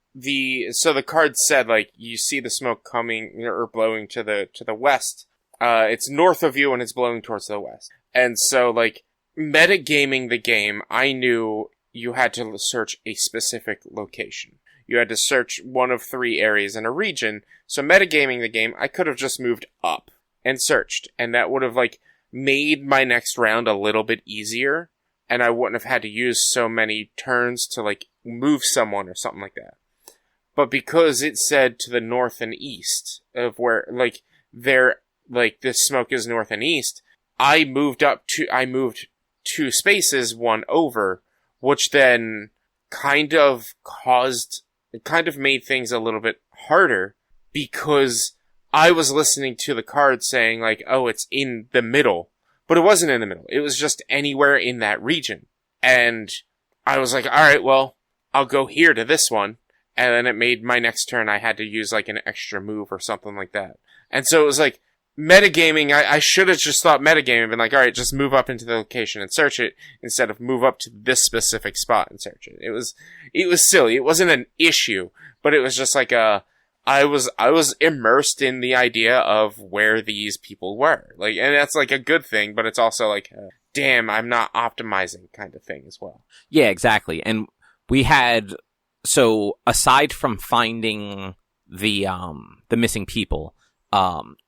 so the card said, like, you see the smoke coming or blowing to the west. It's north of you and it's blowing towards the west. And so, like, metagaming the game, I knew you had to search a specific location. You had to search one of 3 areas in a region. So metagaming the game, I could have just moved up and searched, and that would have, like, made my next round a little bit easier, and I wouldn't have had to use so many turns to, like, move someone or something like that. But because it said to the north and east of where, like, this smoke is north and east, I moved 2 spaces, 1 over, which then kind of made things a little bit harder, because I was listening to the card saying, like, oh, it's in the middle. But it wasn't in the middle. It was just anywhere in that region. And I was like, alright, well, I'll go here to this one. And then it made my next turn I had to use, like, an extra move or something like that. And so it was like, metagaming, I should have just thought metagaming and been like, alright, just move up into the location and search it, instead of move up to this specific spot and search it. It was silly. It wasn't an issue, but it was just like I was immersed in the idea of where these people were. Like, and that's like a good thing, but it's also like, damn, I'm not optimizing kind of thing as well. Yeah, exactly. And we had, so aside from finding the missing people,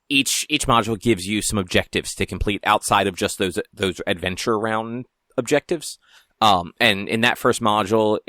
each module gives you some objectives to complete outside of just those adventure round objectives. And in that first module,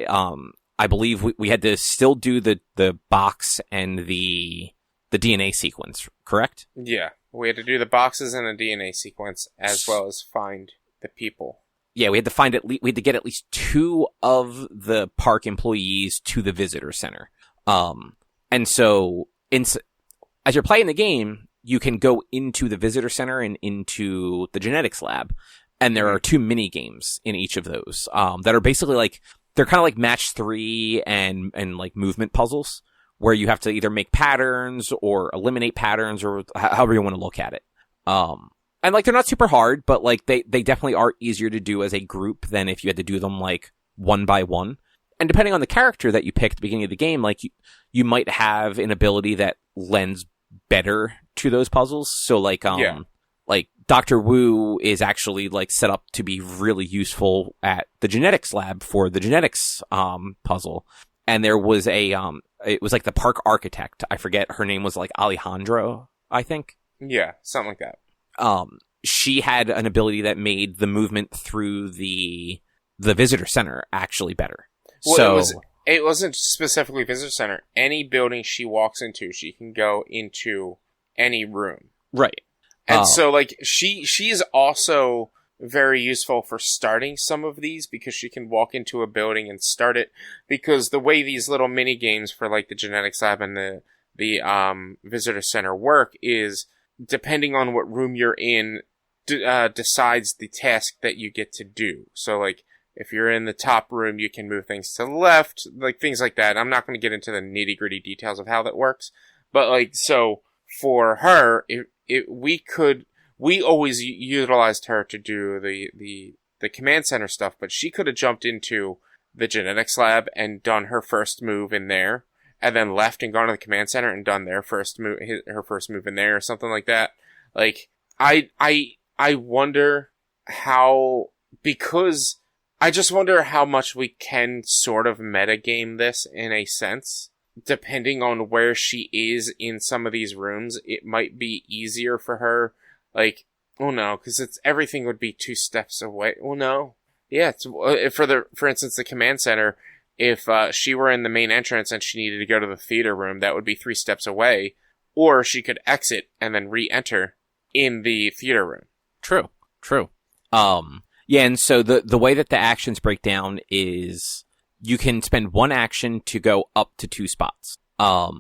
I believe we had to still do the box and the DNA sequence, correct? Yeah. We had to do the boxes and the DNA sequence, as well as find the people. Yeah, we had to get at least 2 of the park employees to the visitor center. And so as you're playing the game, you can go into the visitor center and into the genetics lab, and there are 2 mini games in each of those that are basically like, they're kind of like match 3 and like movement puzzles, where you have to either make patterns or eliminate patterns, or however you want to look at it. And like, they're not super hard, but like they definitely are easier to do as a group than if you had to do them like one by one. And depending on the character that you pick at the beginning of the game, like you might have an ability that lends better to those puzzles. So like, like Dr. Wu is actually like set up to be really useful at the genetics lab for the genetics puzzle. And there was it was like the park architect. I forget, her name was like Alejandro, I think. Yeah, something like that. She had an ability that made the movement through the visitor center actually better. Well, so it wasn't specifically visitor center. Any building she walks into, she can go into any room. Right. And so, like, she's also very useful for starting some of these, because she can walk into a building and start it. Because the way these little mini games for, like, the genetics lab and the visitor center work is depending on what room you're in, decides the task that you get to do. So, like, if you're in the top room, you can move things to the left, like things like that. I'm not going to get into the nitty-gritty details of how that works, but like, so for her, we always utilized her to do the command center stuff, but she could have jumped into the genetics lab and done her first move in there, and then left and gone to the command center and done her first move in there, or something like that. Like, I wonder how, because I just wonder how much we can sort of metagame this in a sense. Depending on where she is in some of these rooms, it might be easier for her. Like, oh no, because everything would be 2 steps away. Well, no. Yeah, for instance, the command center, if she were in the main entrance and she needed to go to the theater room, that would be 3 steps away. Or she could exit and then re-enter in the theater room. True. Yeah, and so the way that the actions break down is you can spend 1 action to go up to 2 spots. So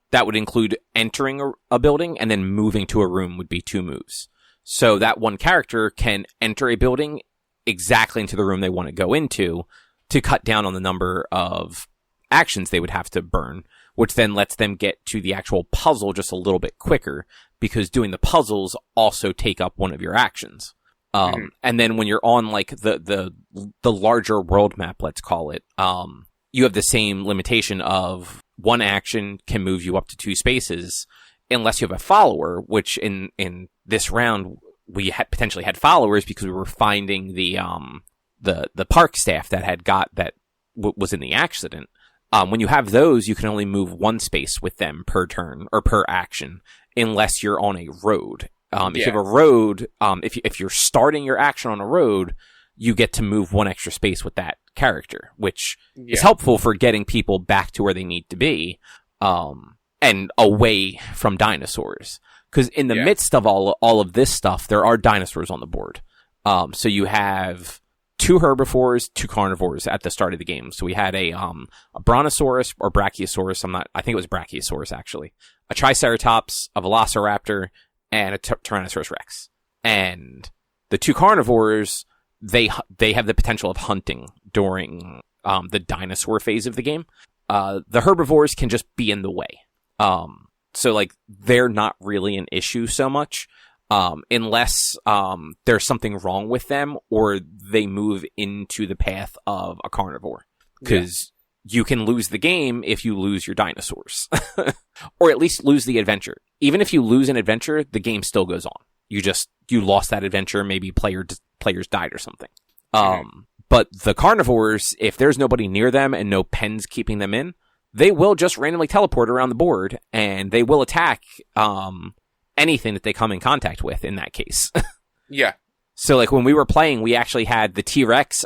that would include entering a building, and then moving to a room would be 2 moves. So that one character can enter a building exactly into the room they want to go into to cut down on the number of actions they would have to burn, which then lets them get to the actual puzzle just a little bit quicker, because doing the puzzles also take up one of your actions. And then when you're on like the larger world map, let's call it, you have the same limitation of 1 action can move you up to 2 spaces, unless you have a follower, which in this round we potentially had followers because we were finding the park staff that was in the accident. When you have those, you can only move 1 space with them per turn or per action, unless you're on a road. If you have a road, if you're starting your action on a road, you get to move 1 extra space with that character, which is helpful for getting people back to where they need to be, and away from dinosaurs. Because in the midst of all of this stuff, there are dinosaurs on the board. So you have 2 herbivores, 2 carnivores at the start of the game. So we had a brontosaurus or brachiosaurus. I think it was brachiosaurus actually. A triceratops, a velociraptor, and a Tyrannosaurus Rex. And the 2 carnivores, they have the potential of hunting during the dinosaur phase of the game. The herbivores can just be in the way. So like they're not really an issue so much, unless there's something wrong with them or they move into the path of a carnivore. Because you can lose the game if you lose your dinosaurs. Or at least lose the adventure. Even if you lose an adventure, the game still goes on. You lost that adventure, maybe players died or something. But the carnivores, if there's nobody near them and no pens keeping them in, they will just randomly teleport around the board, and they will attack anything that they come in contact with in that case. Yeah. So like when we were playing, we actually had the T-Rex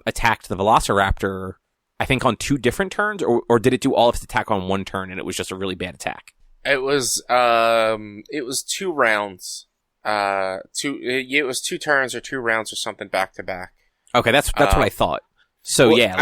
attacked the Velociraptor, I think on 2 different turns, or did it do all of its attack on 1 turn and it was just a really bad attack? It was 2 rounds. It was 2 turns or 2 rounds or something back to back. Okay, that's what I thought. So well, yeah,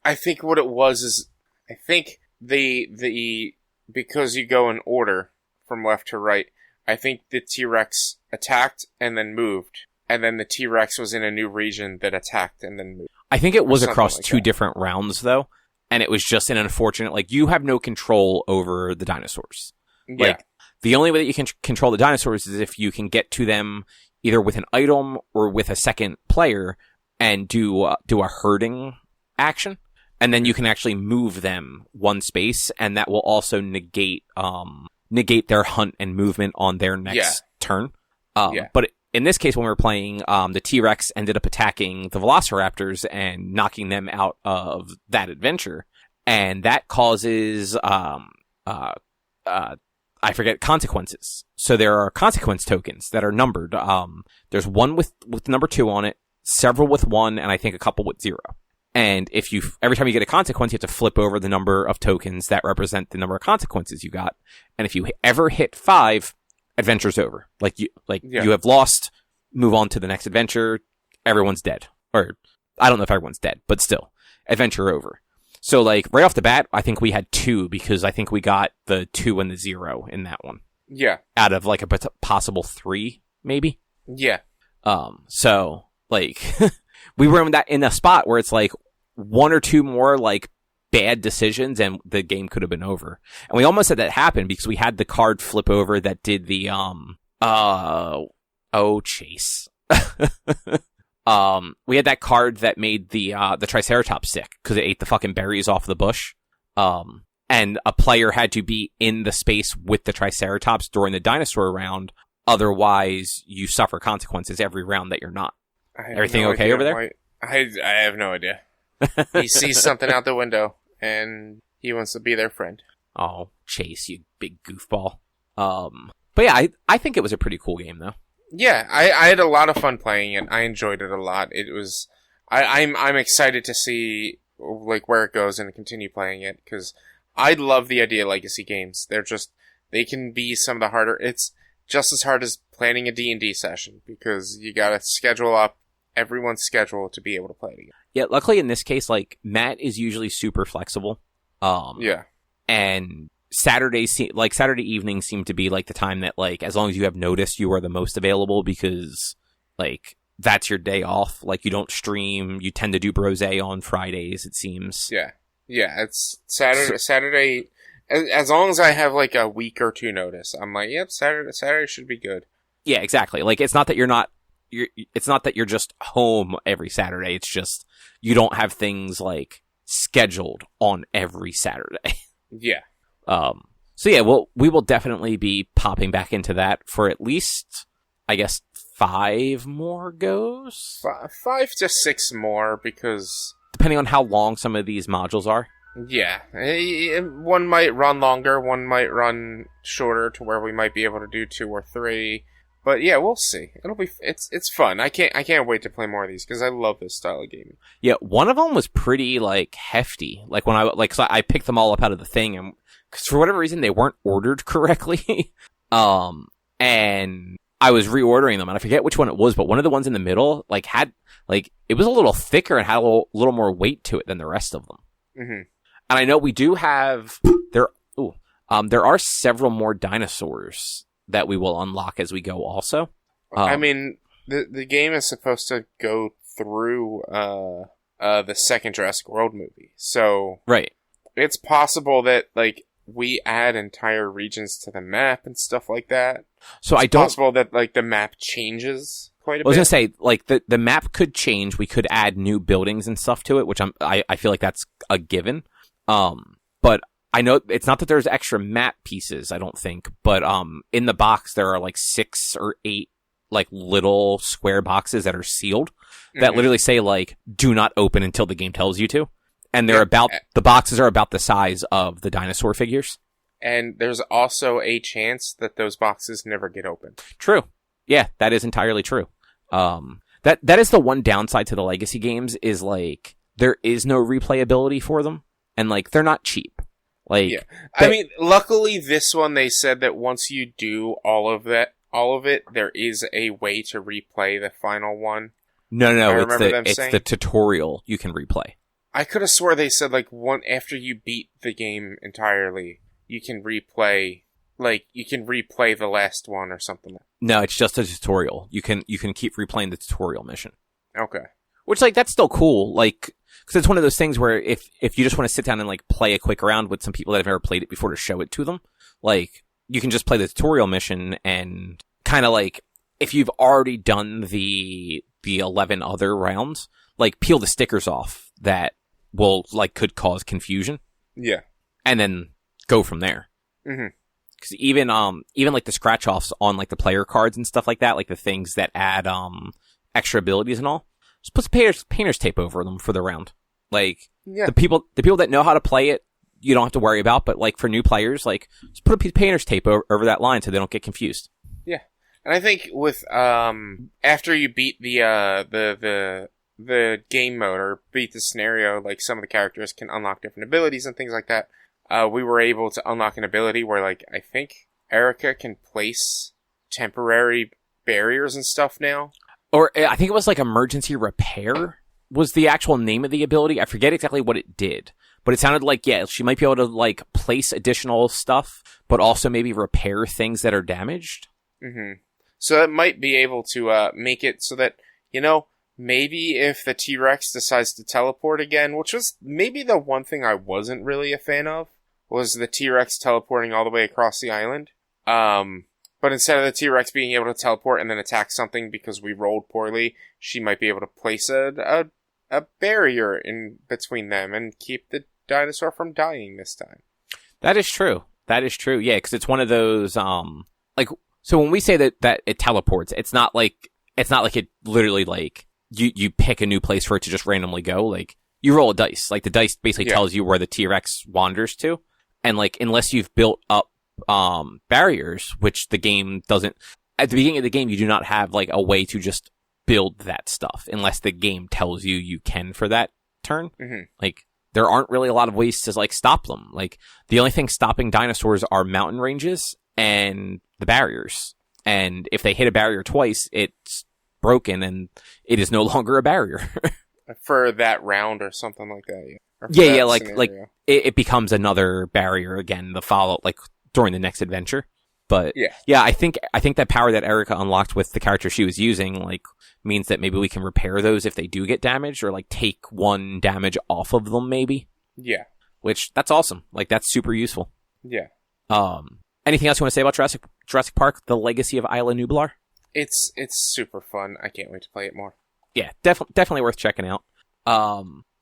I think what it was is, I think because you go in order from left to right, I think the T-Rex attacked and then moved, and then the T-Rex was in a new region that attacked and then moved. I think it was across like 2 different rounds though, and it was just an unfortunate, like, you have no control over the dinosaurs. Yeah. Like, the only way that you can control the dinosaurs is if you can get to them either with an item or with a second player and do a herding action. And then you can actually move them 1 space, and that will also negate their hunt and movement on their next turn. But in this case, when we were playing, the T-Rex ended up attacking the Velociraptors and knocking them out of that adventure. And that causes, I forget, consequences. So there are consequence tokens that are numbered. There's 1 with number 2 on it, several with 1, and I think a couple with 0. And every time you get a consequence, you have to flip over the number of tokens that represent the number of consequences you got. And if you ever hit 5, adventure's over. You have lost, move on to the next adventure, everyone's dead. Or, I don't know if everyone's dead, but still, adventure over. So, like, right off the bat, I think we had 2 because I think we got the 2 and the 0 in that one. Yeah. Out of, like, a possible 3, maybe? Yeah. So, like, we were in a spot where it's, like, 1 or 2 more, like, bad decisions and the game could have been over. And we almost had that happen because we had the card flip over that did the, Chase. We had that card that made the Triceratops sick because it ate the fucking berries off the bush. And a player had to be in the space with the Triceratops during the dinosaur round. Otherwise, you suffer consequences every round that you're not. Everything okay over there? I have no idea. He sees something out the window, and he wants to be their friend. Oh, Chase, you big goofball. But yeah, I think it was a pretty cool game, though. Yeah, I had a lot of fun playing it. I enjoyed it a lot. It was... I'm excited to see like where it goes and continue playing it, because I love the idea of legacy games. They can be some of the harder... It's just as hard as planning a D&D session, because you gotta schedule up everyone's schedule to be able to play it again. Yeah, luckily in this case, like, Matt is usually super flexible. Yeah. And Saturday evenings seem to be, like, the time that, like, as long as you have notice, you are the most available, because, like, that's your day off. Like, you don't stream. You tend to do brose on Fridays, it seems. Yeah. Yeah, it's Saturday... As long as I have, like, a week or 2 notice, I'm like, yep, Saturday should be good. Yeah, exactly. Like, it's not that it's not that you're just home every Saturday. It's just you don't have things, like, scheduled on every Saturday. Yeah. So yeah, we will definitely be popping back into that for at least, I guess, 5 more goes? 5 to 6 more, because... Depending on how long some of these modules are. Yeah. One might run longer, one might run shorter, to where we might be able to do 2 or 3. But yeah, we'll see. It's fun. I can't wait to play more of these, because I love this style of gaming. Yeah, one of them was pretty, like, hefty. Like, when so I picked them all up out of the thing, and because for whatever reason they weren't ordered correctly. And I was reordering them, and I forget which one it was, but one of the ones in the middle, like, had, like, it was a little thicker and had a little more weight to it than the rest of them. Mm-hmm. And I know we do have there are several more dinosaurs that we will unlock as we go also. I mean, the game is supposed to go through the second Jurassic World movie. So right. It's possible that, like, we add entire regions to the map and stuff like that. So it's possible that, like, the map changes quite a bit. I was going to say, like, the map could change. We could add new buildings and stuff to it, which I feel like that's a given. But I know it's not that there's extra map pieces, I don't think, but in the box there are like 6 or 8 like little square boxes that are sealed that literally say like do not open until the game tells you to. And the boxes are about the size of the dinosaur figures. And there's also a chance that those boxes never get opened. True. Yeah, that is entirely true. That is the one downside to the legacy games is like there is no replayability for them. And, like, they're not cheap. Like, yeah. I mean, luckily this one, they said that once you do all of it, there is a way to replay the final one. No, it's the tutorial you can replay. I could have swore they said, like, after you beat the game entirely, you can replay the last one or something. No, it's just a tutorial. You can keep replaying the tutorial mission. Okay. Which, like, that's still cool, like, because it's one of those things where if you just want to sit down and, like, play a quick round with some people that have never played it before to show it to them, like, you can just play the tutorial mission and kind of, like, if you've already done the 11 other rounds, like, peel the stickers off that could cause confusion. Yeah. And then go from there. Mm-hmm. Because even, like, the scratch-offs on, like, the player cards and stuff like that, like, the things that add, extra abilities and all, just put some painter's tape over them for the round. Like, yeah. the people that know how to play it, you don't have to worry about, but, like, for new players, like, just put a piece of painter's tape over that line so they don't get confused. Yeah. And I think with, after you beat the game mode, or beat the scenario, like, some of the characters can unlock different abilities and things like that. We were able to unlock an ability where, like, I think Erica can place temporary barriers and stuff now. Or I think it was like emergency repair was the actual name of the ability. I forget exactly what it did, But it sounded like, yeah, she might be able to, like, place additional stuff, but also maybe repair things that are damaged. Mm-hmm. So it might be able to make it so that, maybe if the T-Rex decides to teleport again, which was maybe the one thing I wasn't really a fan of, was the T-Rex teleporting all the way across the island. But instead of the T-Rex being able to teleport and then attack something because we rolled poorly, she might be able to place a barrier in between them and keep the dinosaur from dying this time. That is true. Yeah, because it's one of those, so when we say that it teleports, it's not like it literally, like, you pick a new place for it to just randomly go. Like, you roll a dice. Like, the dice basically tells you where the T-Rex wanders to. And, like, unless you've built up barriers, which the game doesn't, at the beginning of the game, you do not have, like, a way to just build that stuff unless the game tells you can for that turn. Mm-hmm. Like, there aren't really a lot of ways to, like, stop them. Like, the only thing stopping dinosaurs are mountain ranges and the barriers. And if they hit a barrier twice, it's broken and it is no longer a barrier. For that round or something like that. Yeah, like it becomes another barrier again, like during the next adventure. But yeah, I think that power that Erica unlocked with the character she was using, like, means that maybe we can repair those if they do get damaged, or like take one damage off of them, maybe. Yeah. Which, that's awesome. Like, that's super useful. Yeah. Anything else you want to say about Jurassic Park: The Legacy of Isla Nublar? It's super fun. I can't wait to play it more. Yeah, definitely worth checking out.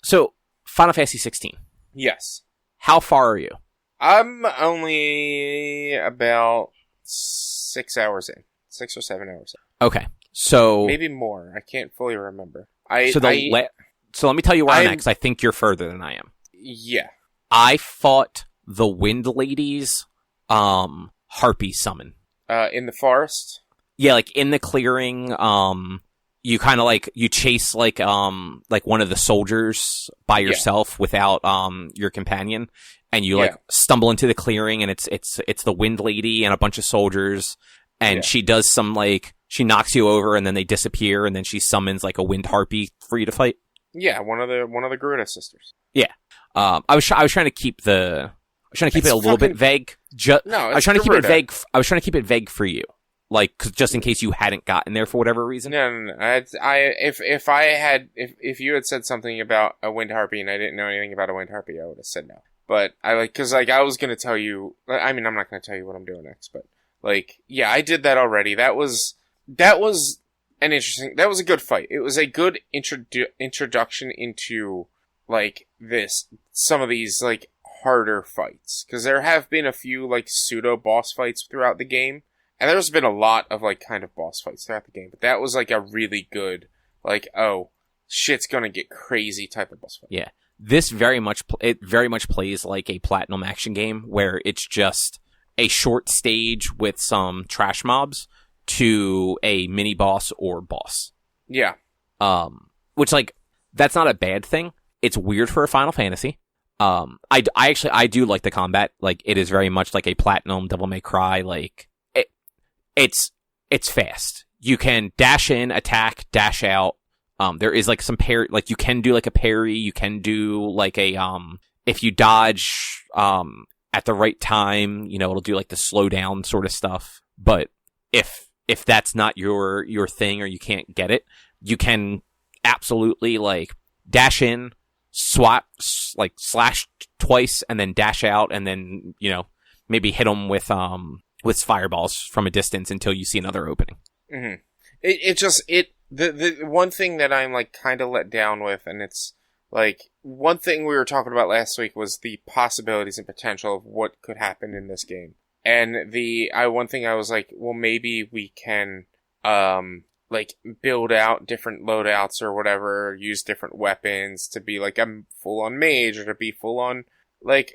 So Final Fantasy XVI. Yes. How far are you? I'm only about 6 hours in. 6 or 7 hours in. Okay. So maybe more. I can't fully remember. So let me tell you where I'm at, because I think you're further than I am. Yeah. I fought the Wind Lady's harpy summon. In the forest? Yeah, like in the clearing, you kind of you chase like one of the soldiers by yourself without your companion, and you stumble into the clearing, and it's the Wind Lady and a bunch of soldiers, and she does some she knocks you over, and then they disappear, and then she summons like a wind harpy for you to fight. Yeah, one of the Garuda sisters. Yeah. I was trying to keep it a little bit vague. I was trying to keep it vague. I was trying to keep it vague for you. Like, just in case you hadn't gotten there for whatever reason. No. If you had said something about a wind harpy and I didn't know anything about a wind harpy, I would have said no. But I was gonna tell you. I mean, I'm not gonna tell you what I'm doing next, but I did that already. That was an interesting. That was a good fight. It was a good introduction into some of these harder fights, because there have been a few pseudo boss fights throughout the game. And there's been a lot of kind of boss fights throughout the game, but that was a really good, oh, shit's gonna get crazy type of boss fight. Yeah, this very much plays like a Platinum action game, where it's just a short stage with some trash mobs to a mini boss or boss. Yeah. Which that's not a bad thing. It's weird for a Final Fantasy. I do like the combat. It is very much like a Platinum Devil May Cry. It's fast. You can dash in, attack, dash out. There is some parry, you can do a parry, you can do if you dodge, at the right time, it'll do the slow down sort of stuff. But if that's not your thing, or you can't get it, you can absolutely dash in, swap, slash twice, and then dash out, and then, maybe hit them with fireballs from a distance until you see another opening. Mm-hmm. The one thing that I'm kind of let down with, and it's one thing we were talking about last week, was the possibilities and potential of what could happen in this game. And one thing I was well, maybe we can build out different loadouts or whatever, use different weapons to be a full-on mage, or to be full-on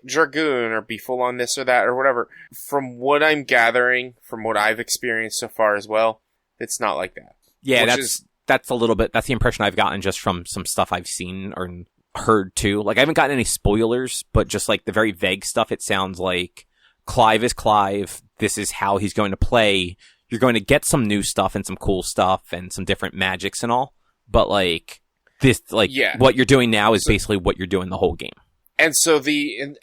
Dragoon, or be full on this or that or whatever. From what I'm gathering, from what I've experienced so far as well, it's not like that. Yeah, that's a little bit, that's the impression I've gotten just from some stuff I've seen or heard too. I haven't gotten any spoilers, but just the very vague stuff, it sounds like Clive is Clive. This is how he's going to play. You're going to get some new stuff and some cool stuff and some different magics and all. But what you're doing now is basically what you're doing the whole game. And so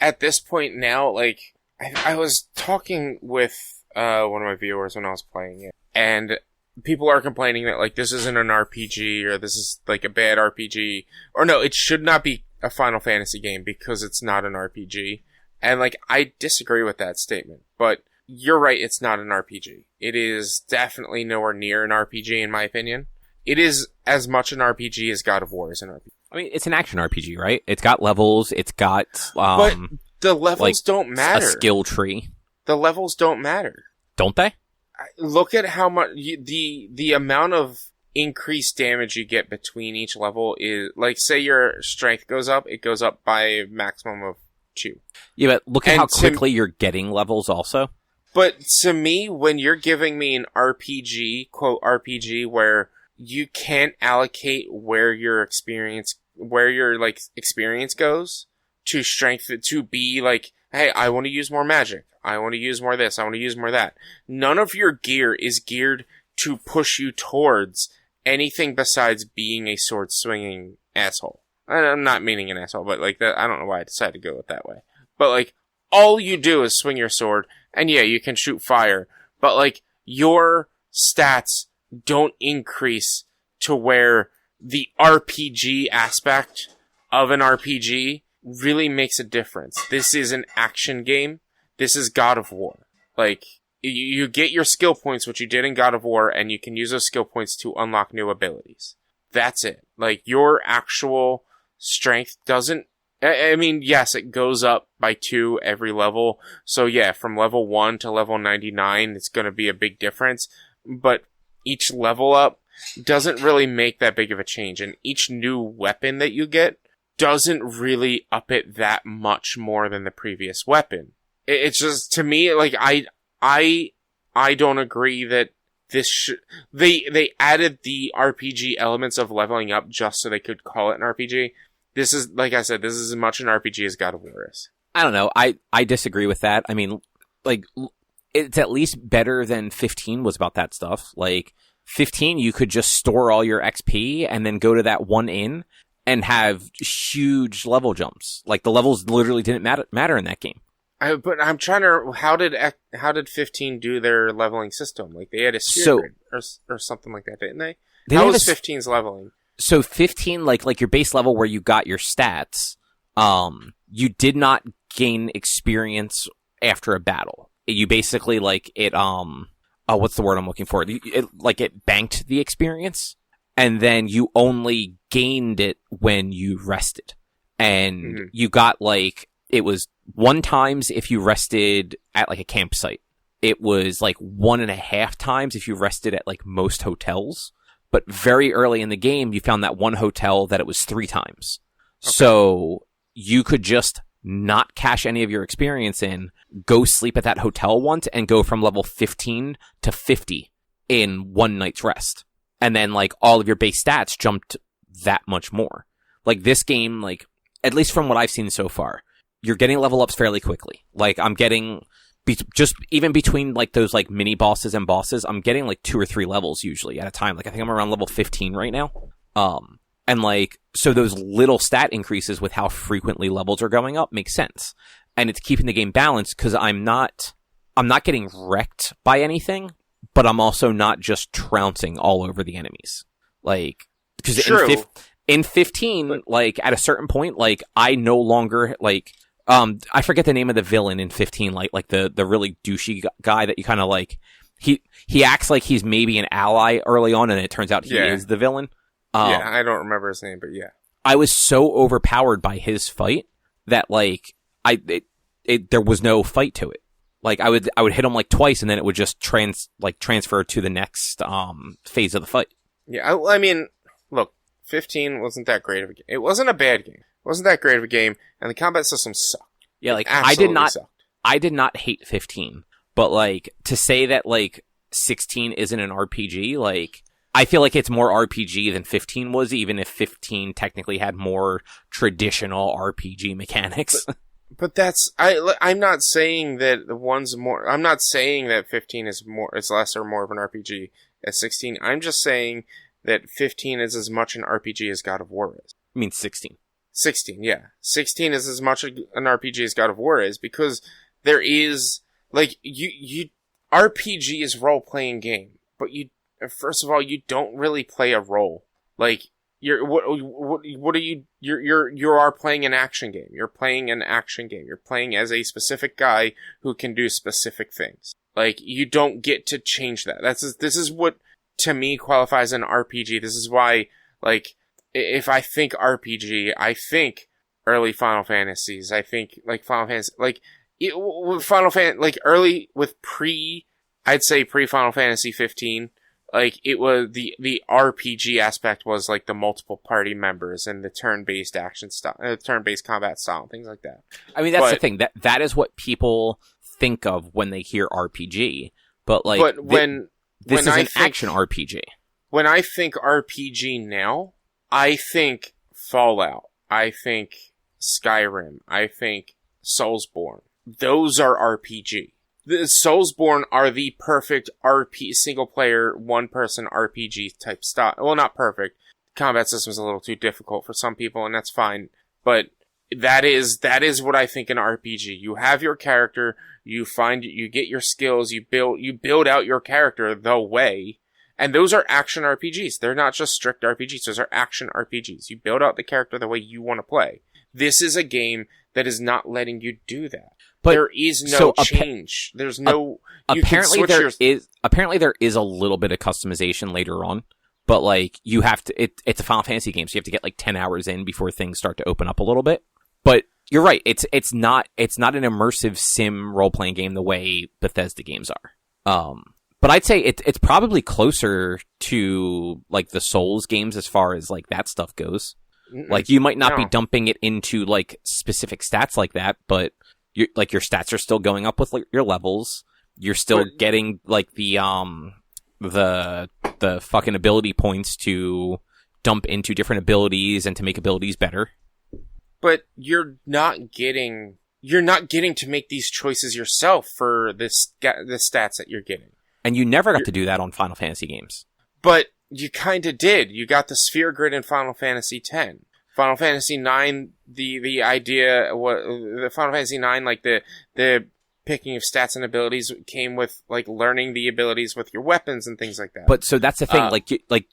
at this point now, like, I was talking with one of my viewers when I was playing it, and people are complaining that, like, this isn't an RPG, or this is, like, a bad RPG, or no, it should not be a Final Fantasy game because it's not an RPG. And, like, I disagree with that statement, but you're right, it's not an RPG. It is definitely nowhere near an RPG, in my opinion. It is as much an RPG as God of War is an RPG. I mean, it's an action RPG, right? It's got levels, it's got, but the levels like, don't matter. A skill tree. The levels don't matter. Don't they? Look at how much, the amount of increased damage you get between each level is, like, say your strength goes up, it goes up by a maximum of 2. Yeah, but look at how quickly you're getting levels also. But to me, when you're giving me an RPG, quote RPG, where you can't allocate where your experience goes to strength, to be like, hey, I want to use more magic, I want to use more this, I want to use more that. None of your gear is geared to push you towards anything besides being a sword swinging asshole. I'm not meaning an asshole, but like that, I don't know why I decided to go it that way. But like, all you do is swing your sword, and yeah, you can shoot fire, but like, your stats don't increase to where the RPG aspect of an RPG really makes a difference. This is an action game. This is God of War. Like, you get your skill points, which you did in God of War, and you can use those skill points to unlock new abilities. That's it. Like, your actual strength doesn't... I mean, yes, it goes up by 2 every level. So yeah, from level 1 to level 99, it's going to be a big difference. But each level up doesn't really make that big of a change. And each new weapon that you get doesn't really up it that much more than the previous weapon. It's just, to me, like, I don't agree that this they added the RPG elements of leveling up just so they could call it an RPG. This is, like I said, this is as much an RPG as God of War is. I don't know. I disagree with that. I mean, like, it's at least better than 15 was about that stuff. Like, 15, you could just store all your XP and then go to that one inn and have huge level jumps. Like, the levels literally didn't matter in that game. But I'm trying to... How did 15 do their leveling system? Like, they had a sphere grid or something like that, didn't they? How was 15's leveling? So 15, like your base level where you got your stats, you did not gain experience after a battle. You basically, like, what's the word I'm looking for? It banked the experience, and then you only gained it when you rested. And you got, like, it was 1 times if you rested at, like, a campsite. It was, like, 1.5 times if you rested at, like, most hotels. But very early in the game, you found that one hotel that it was 3 times. Okay. So you could just not cash any of your experience in, go sleep at that hotel once, and go from level 15 to 50 in 1 night's rest. And then, like, all of your base stats jumped that much more. Like, this game, like, at least from what I've seen so far, you're getting level ups fairly quickly. Like, I'm getting... just even between, like, those, like, mini bosses and bosses, I'm getting, like, 2 or 3 levels usually at a time. Like, I think I'm around level 15 right now. And, like, so those little stat increases with how frequently levels are going up makes sense. And it's keeping the game balanced because I'm not getting wrecked by anything, but I'm also not just trouncing all over the enemies. Like, because in 15, like, at a certain point, like, I no longer, like... I forget the name of the villain in 15, like the really douchey guy that you kind of like, he acts like he's maybe an ally early on, and it turns out he is the villain. Yeah, I don't remember his name, but yeah. I was so overpowered by his fight that, like, there was no fight to it. Like, I would hit him, like, twice, and then it would just transfer to the next, phase of the fight. Yeah, I mean, look, 15 wasn't that great of a game. It wasn't a bad game. Wasn't that great of a game, and the combat system sucked. Yeah, like, sucked. I did not hate 15, but, like, to say that, like, 16 isn't an RPG, like, I feel like it's more RPG than 15 was, even if 15 technically had more traditional RPG mechanics. But that's, I'm not saying that the one's more, I'm not saying that 15 is less or more of an RPG as 16. I'm just saying that 15 is as much an RPG as God of War is. I mean, 16. 16, yeah. 16 is as much an RPG as God of War is, because there is, like, RPG is role-playing game, but first of all, you don't really play a role. Like, you are playing an action game. You're playing an action game. You're playing as a specific guy who can do specific things. Like, you don't get to change that. This is what, to me, qualifies an RPG. This is why, like, if I think RPG, I think early Final Fantasies. I think, like, Final Fantasy, like, like, early, with I'd say pre-Final Fantasy 15, like, it was, the RPG aspect was, like, the multiple party members and the turn-based action style, turn-based combat style, things like that. I mean, that's the thing. That is what people think of when they hear RPG. But, like, this is an action RPG. When I think RPG now, I think Fallout. I think Skyrim. I think Soulsborne. Those are RPG. The Soulsborne are the perfect single-player, one-person RPG type style. Well, not perfect. Combat system's a little too difficult for some people, and that's fine. But that is what I think an RPG. You have your character, you get your skills, you build out your character the way, and those are action RPGs. They're not just strict RPGs. Those are action RPGs. You build out the character the way you want to play. This is a game that is not letting you do that. But there is no change. There's no. Apparently there is a little bit of customization later on, but like you have to. It's a Final Fantasy game, so you have to get like 10 hours in before things start to open up a little bit. But you're right. It's not an immersive sim role playing game the way Bethesda games are. But I'd say it's probably closer to like the Souls games as far as like that stuff goes. Like you might not be dumping it into like specific stats like that, but your stats are still going up with like your levels. You're still getting like the fucking ability points to dump into different abilities and to make abilities better. But you're not getting to make these choices yourself for the stats that you're getting. And you never got to do that on Final Fantasy games. But you kind of did. You got the sphere grid in Final Fantasy X. Final Fantasy IX, the idea, the Final Fantasy IX, like the picking of stats and abilities came with like learning the abilities with your weapons and things like that. But so that's the thing,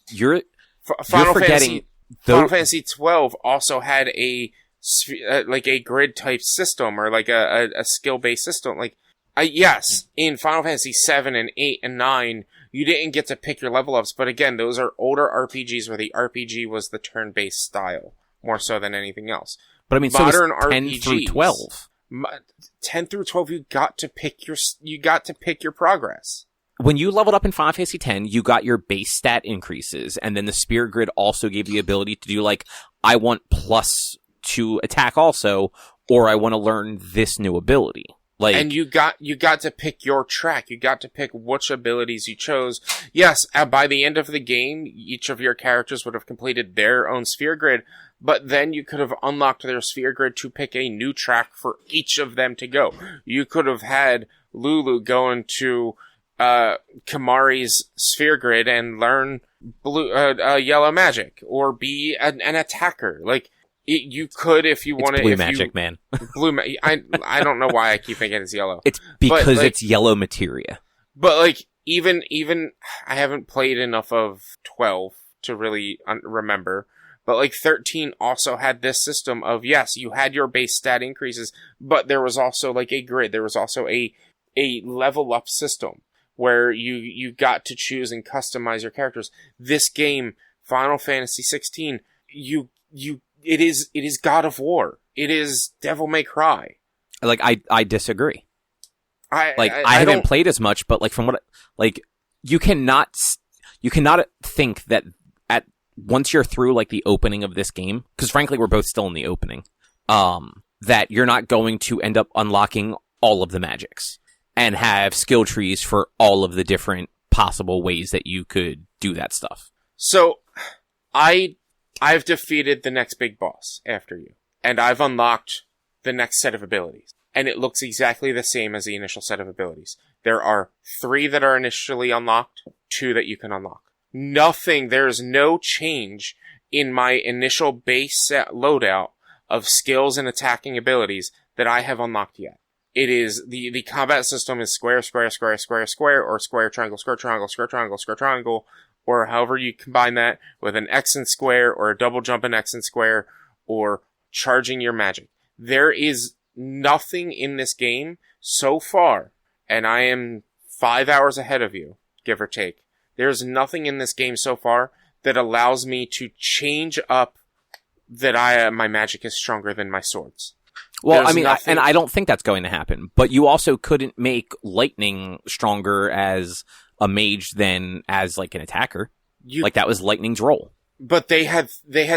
you're forgetting. Final Fantasy XII also had a grid type system or like a skill based system. Like, yes, in Final Fantasy VII and VIII and IX, you didn't get to pick your level ups, but again, those are older RPGs where the RPG was the turn-based style, more so than anything else. But I mean, modern so 10 RPGs, through 12. 10 through 12, you got to pick your progress. When you leveled up in Final Fantasy X, you got your base stat increases, and then the Spear Grid also gave you the ability to do, like, I want +2 attack also, or I want to learn this new ability. Like, and you got to pick your track. You got to pick which abilities you chose. Yes, by the end of the game, each of your characters would have completed their own sphere grid, but then you could have unlocked their sphere grid to pick a new track for each of them to go. You could have had Lulu go into Kamari's sphere grid and learn yellow magic, or be an attacker. Like, you could, if you wanted. Blue magic, man. I don't know why I keep thinking it's yellow. It's because it's yellow materia. But like, even I haven't played enough of 12 to really remember. But like 13 also had this system of, yes, you had your base stat increases, but there was also like a grid. There was also a level up system where you got to choose and customize your characters. This game, Final Fantasy XVI, it is God of War. It is Devil May Cry. Like, I disagree. I haven't played as much, but like from what, like, you cannot think that once you're through like the opening of this game, because frankly we're both still in the opening, that you're not going to end up unlocking all of the magics and have skill trees for all of the different possible ways that you could do that stuff. So, I've defeated the next big boss after you, and I've unlocked the next set of abilities, and it looks exactly the same as the initial set of abilities. There are 3 that are initially unlocked, 2 that you can unlock. There's no change in my initial base set loadout of skills and attacking abilities that I have unlocked yet. It is, the combat system is square, square, square, square, square, or square, triangle, square, triangle, square, triangle, square, triangle, or however you combine that with an X and square, or a double jump and X and square, or charging your magic. There is nothing in this game so far, and I am 5 hours ahead of you, give or take. There's nothing in this game so far that allows me to change up that my magic is stronger than my swords. Well, I mean, and I don't think that's going to happen. But you also couldn't make lightning stronger as a mage than as like an attacker. Like that was lightning's role. But they had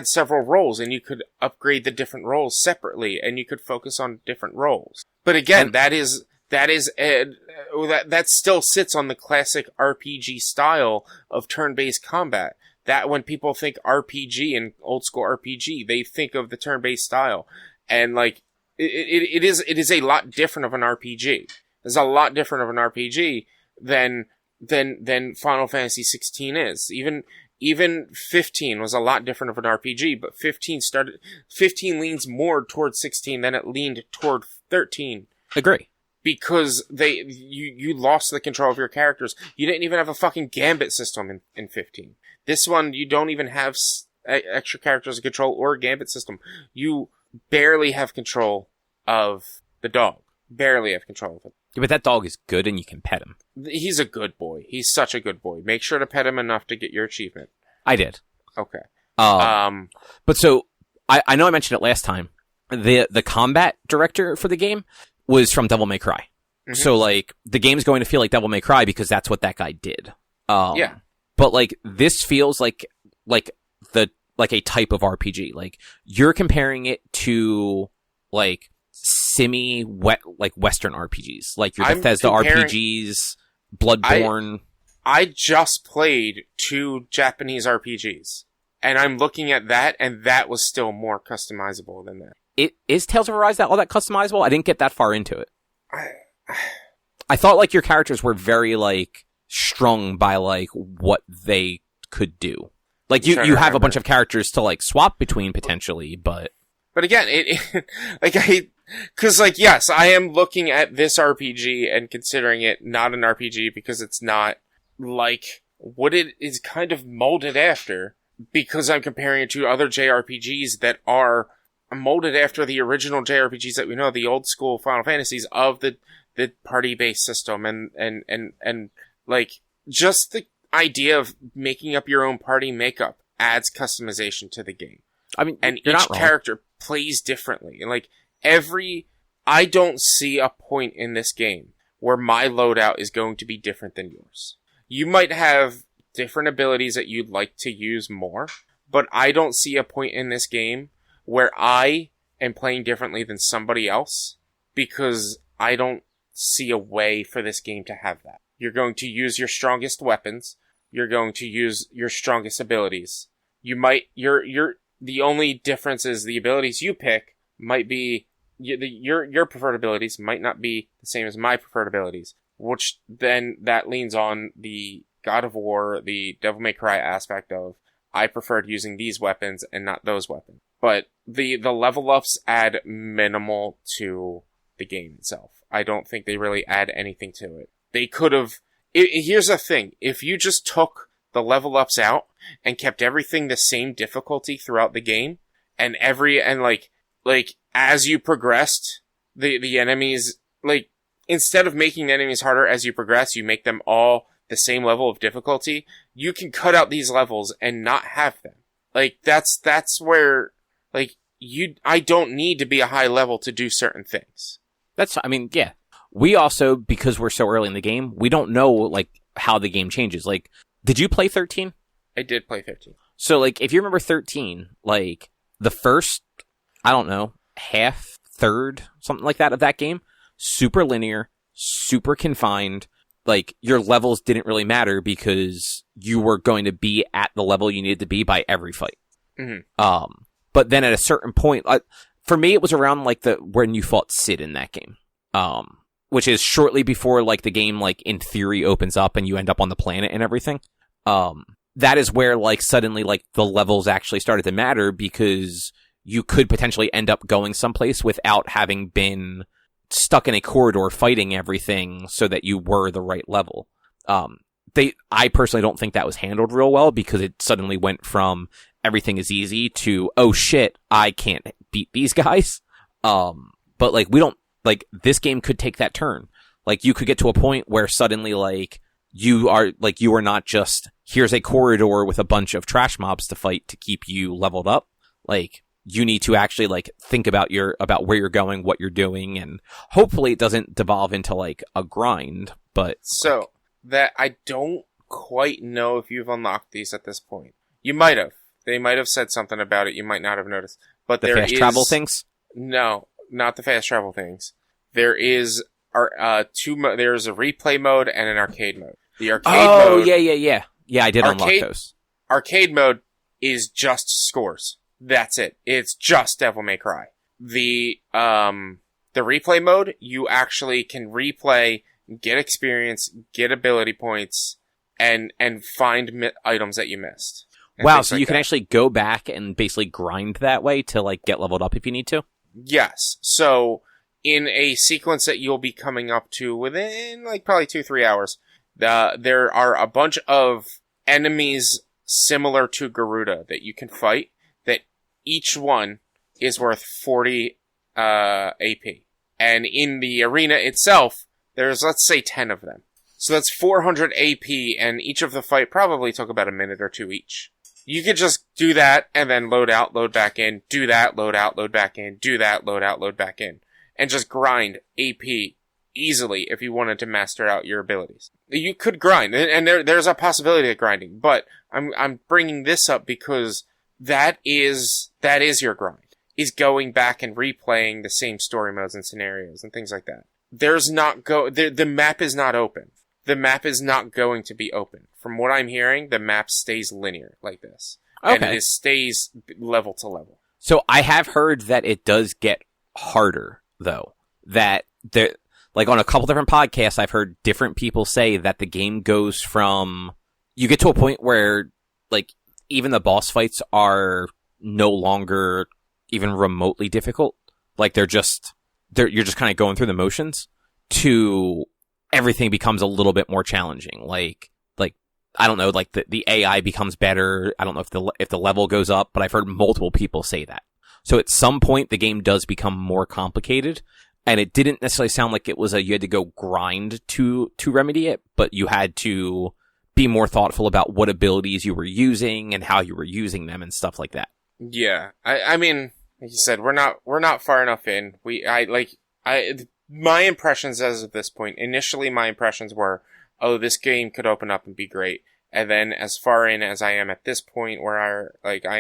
several roles, and you could upgrade the different roles separately, and you could focus on different roles. But again, that still sits on the classic RPG style of turn-based combat. That when people think RPG and old school RPG, they think of the turn-based style, and like. It is a lot different of an RPG. It's a lot different of an RPG than Final Fantasy XVI is. Even 15 was a lot different of an RPG, but 15 leans more toward 16 than it leaned toward 13. Agree. Because you lost the control of your characters. You didn't even have a fucking gambit system in 15. This one, you don't even have extra characters to control or a gambit system. You barely have control of the dog. Barely have control of it. Yeah, but that dog is good and you can pet him. He's a good boy. He's such a good boy. Make sure to pet him enough to get your achievement. I did. Okay. But so, I know I mentioned it last time. The combat director for the game was from Devil May Cry. Mm-hmm. So, like, the game's going to feel like Devil May Cry because that's what that guy did. Yeah. But, like, this feels like a type of RPG. Like, you're comparing it to, like, Western RPGs. Like, your Bethesda RPGs, Bloodborne. I just played 2 Japanese RPGs. And I'm looking at that, and that was still more customizable than that. Is Tales of Arise all that customizable? I didn't get that far into it. I thought, like, your characters were very, like, strung by, like, what they could do. Like, you have a bunch of characters to, like, swap between, potentially, but... But again, because, like, yes, I am looking at this RPG and considering it not an RPG because it's not, like, what it is kind of molded after, because I'm comparing it to other JRPGs that are molded after the original JRPGs that we know, the old school Final Fantasies of the party-based system, and, like, just the idea of making up your own party makeup adds customization to the game. I mean, and each character plays differently. And like I don't see a point in this game where my loadout is going to be different than yours. You might have different abilities that you'd like to use more, but I don't see a point in this game where I am playing differently than somebody else because I don't see a way for this game to have that. You're going to use your strongest weapons. You're going to use your strongest abilities. The only difference is the abilities you pick might be your preferred abilities might not be the same as my preferred abilities, which then that leans on the God of War, the Devil May Cry aspect of I preferred using these weapons and not those weapons. But the level ups add minimal to the game itself. I don't think they really add anything to it. They could have. Here's the thing: if you just took the level ups out and kept everything the same difficulty throughout the game, and as you progressed, the enemies, like, instead of making the enemies harder as you progress, you make them all the same level of difficulty. You can cut out these levels and not have them. Like, that's where, like, I don't need to be a high level to do certain things. Yeah. We also, because we're so early in the game, we don't know, like, how the game changes. Like, did you play 13? I did play 13. So, like, if you remember 13, like, the first, I don't know, half, third, something like that of that game, super linear, super confined. Like, your levels didn't really matter because you were going to be at the level you needed to be by every fight. Mm-hmm. But then at a certain point, for me, it was around, like, when you fought Sid in that game. Which is shortly before, like, the game, like, in theory opens up and you end up on the planet and everything. That is where, like, suddenly, like, the levels actually started to matter because you could potentially end up going someplace without having been stuck in a corridor fighting everything so that you were the right level. I personally don't think that was handled real well because it suddenly went from everything is easy to, oh shit, I can't beat these guys. But like, we don't, like, this game could take that turn. Like, you could get to a point where suddenly, like, you are not just, here's a corridor with a bunch of trash mobs to fight to keep you leveled up. Like, you need to actually, like, think about where you're going, what you're doing, and hopefully it doesn't devolve into, like, a grind, but... So, like, that I don't quite know if you've unlocked these at this point. You might have. They might have said something about it you might not have noticed. But the fast travel things? No, not the fast travel things. There is there's a replay mode and an arcade mode. The arcade mode... Oh, yeah. Yeah, I did unlock those. Arcade mode is just scores. That's it. It's just Devil May Cry. The replay mode, you actually can replay, get experience, get ability points, and find items that you missed. Wow, so you can actually go back and basically grind that way to, like, get leveled up if you need to? Yes. So, in a sequence that you'll be coming up to within, like, probably 2-3 hours, there are a bunch of enemies similar to Garuda that you can fight, that each one is worth 40 AP. And in the arena itself, there's, let's say, 10 of them. So that's 400 AP, and each of the fight probably took about a minute or two each. You could just do that, and then load out, load back in, do that, load out, load back in, do that, load out, load back in. And just grind AP easily if you wanted to master out your abilities. You could grind, and there's a possibility of grinding, but I'm bringing this up because that is your grind, is going back and replaying the same story modes and scenarios and things like that. The map is not open. The map is not going to be open. From what I'm hearing, the map stays linear like this. Okay. And it stays level to level. So I have heard that it does get harder, though. That there, like on a couple different podcasts, I've heard different people say that the game goes from, you get to a point where, like, even the boss fights are no longer even remotely difficult. Like, you're just kind of going through the motions, to everything becomes a little bit more challenging. Like I don't know, like the AI becomes better. I don't know if the level goes up, but I've heard multiple people say that. So at some point the game does become more complicated, and it didn't necessarily sound like it was you had to go grind to remedy it, but you had to be more thoughtful about what abilities you were using and how you were using them and stuff like that. Yeah. I mean, like you said, we're not far enough in. My impressions as of this point, initially my impressions were, oh, this game could open up and be great. And then as far in as I am at this point where I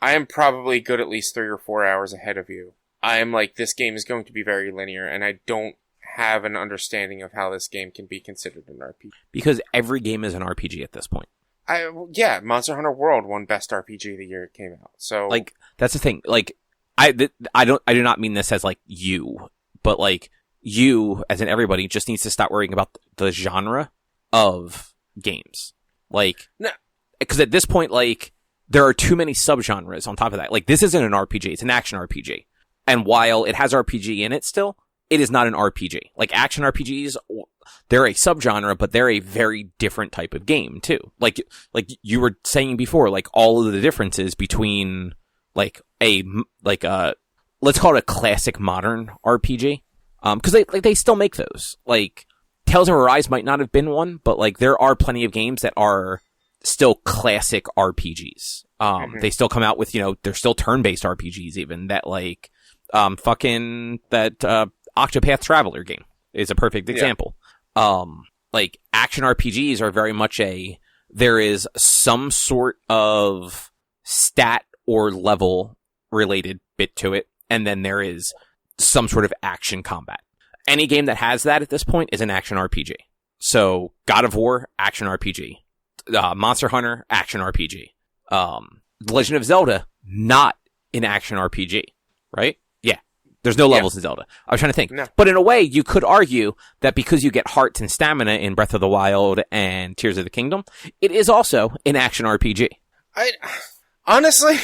am probably good at least 3 or 4 hours ahead of you. I am like, this game is going to be very linear, and I don't have an understanding of how this game can be considered an RPG. Because every game is an RPG at this point. Monster Hunter World won Best RPG the year it came out. So, like, that's the thing. Like, I do not mean this as like you, but like, you, as in everybody, just needs to stop worrying about the genre of games. Like, because at this point, like, there are too many subgenres on top of that. Like, this isn't an RPG, it's an action RPG. And while it has RPG in it still, it is not an RPG. Like, action RPGs, they're a subgenre, but they're a very different type of game, too. Like you were saying before, like, all of the differences between, like, let's call it a classic modern RPG. Because they still make those. Like, Tales of Arise might not have been one, but like there are plenty of games that are still classic RPGs. They still come out with, they're still turn-based RPGs even. That like that Octopath Traveler game is a perfect example. Like action RPGs are very much there is some sort of stat or level related bit to it, and then there is some sort of action combat. Any game that has that at this point is an action RPG. So, God of War, action RPG. Monster Hunter, action RPG. The Legend of Zelda, not an action RPG. Right? Yeah. There's no levels in Zelda. I was trying to think. No. But in a way, you could argue that because you get hearts and stamina in Breath of the Wild and Tears of the Kingdom, it is also an action RPG. Honestly,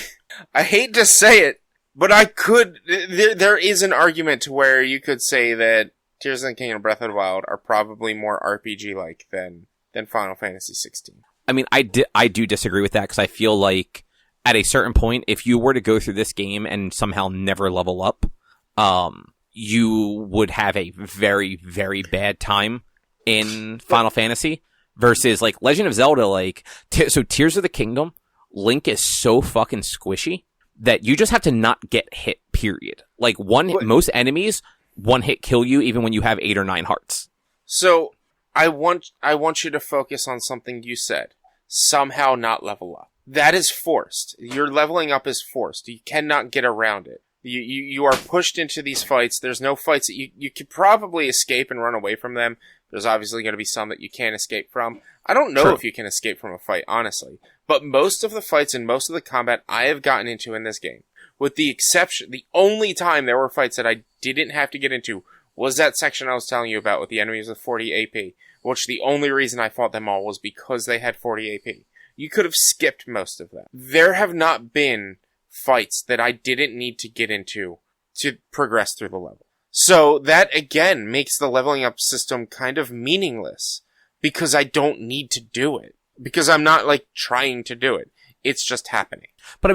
I hate to say it, But I could... There is an argument to where you could say that Tears of the Kingdom and Breath of the Wild are probably more RPG-like than Final Fantasy XVI. I mean, I do disagree with that, because I feel like at a certain point, if you were to go through this game and somehow never level up, you would have a very, very bad time in Final Fantasy. Versus, like, Legend of Zelda, like... so Tears of the Kingdom, Link is so fucking squishy that you just have to not get hit, period. Like, most enemies, one hit kill you even when you have 8 or 9 hearts. So, I want you to focus on something you said. Somehow not level up. That is forced. Your leveling up is forced. You cannot get around it. You are pushed into these fights. There's no fights that you could probably escape and run away from them. There's obviously going to be some that you can't escape from. I don't know if you can escape from a fight, honestly. But most of the fights and most of the combat I have gotten into in this game, with the exception, the only time there were fights that I didn't have to get into was that section I was telling you about with the enemies with 40 AP, which the only reason I fought them all was because they had 40 AP. You could have skipped most of them. There have not been fights that I didn't need to get into to progress through the level. So that, again, makes the leveling up system kind of meaningless, because I don't need to do it. Because I'm not, like, trying to do it. It's just happening. But,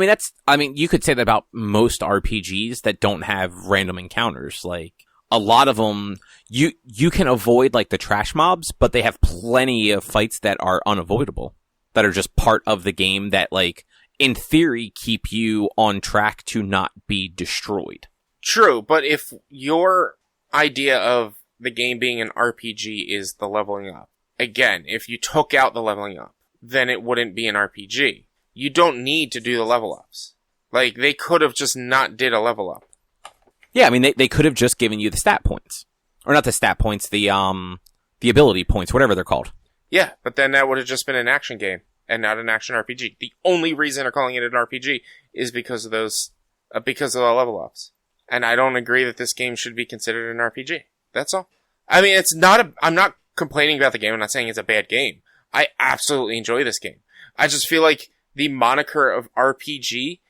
I mean, you could say that about most RPGs that don't have random encounters. Like, a lot of them, you can avoid, like, the trash mobs, but they have plenty of fights that are unavoidable, that are just part of the game that, like, in theory, keep you on track to not be destroyed. True, but if your idea of the game being an RPG is the leveling up, again, if you took out the leveling up, then it wouldn't be an RPG. You don't need to do the level ups. Like, they could have just not did a level up. Yeah, I mean, they could have just given you the stat points. Or not the stat points, the ability points, whatever they're called. Yeah, but then that would have just been an action game, and not an action RPG. The only reason they're calling it an RPG is because of those, because of the level ups. And I don't agree that this game should be considered an RPG. That's all. I mean, I'm not complaining about the game. I'm not saying it's a bad game. I absolutely enjoy this game. I just feel like the moniker of RPG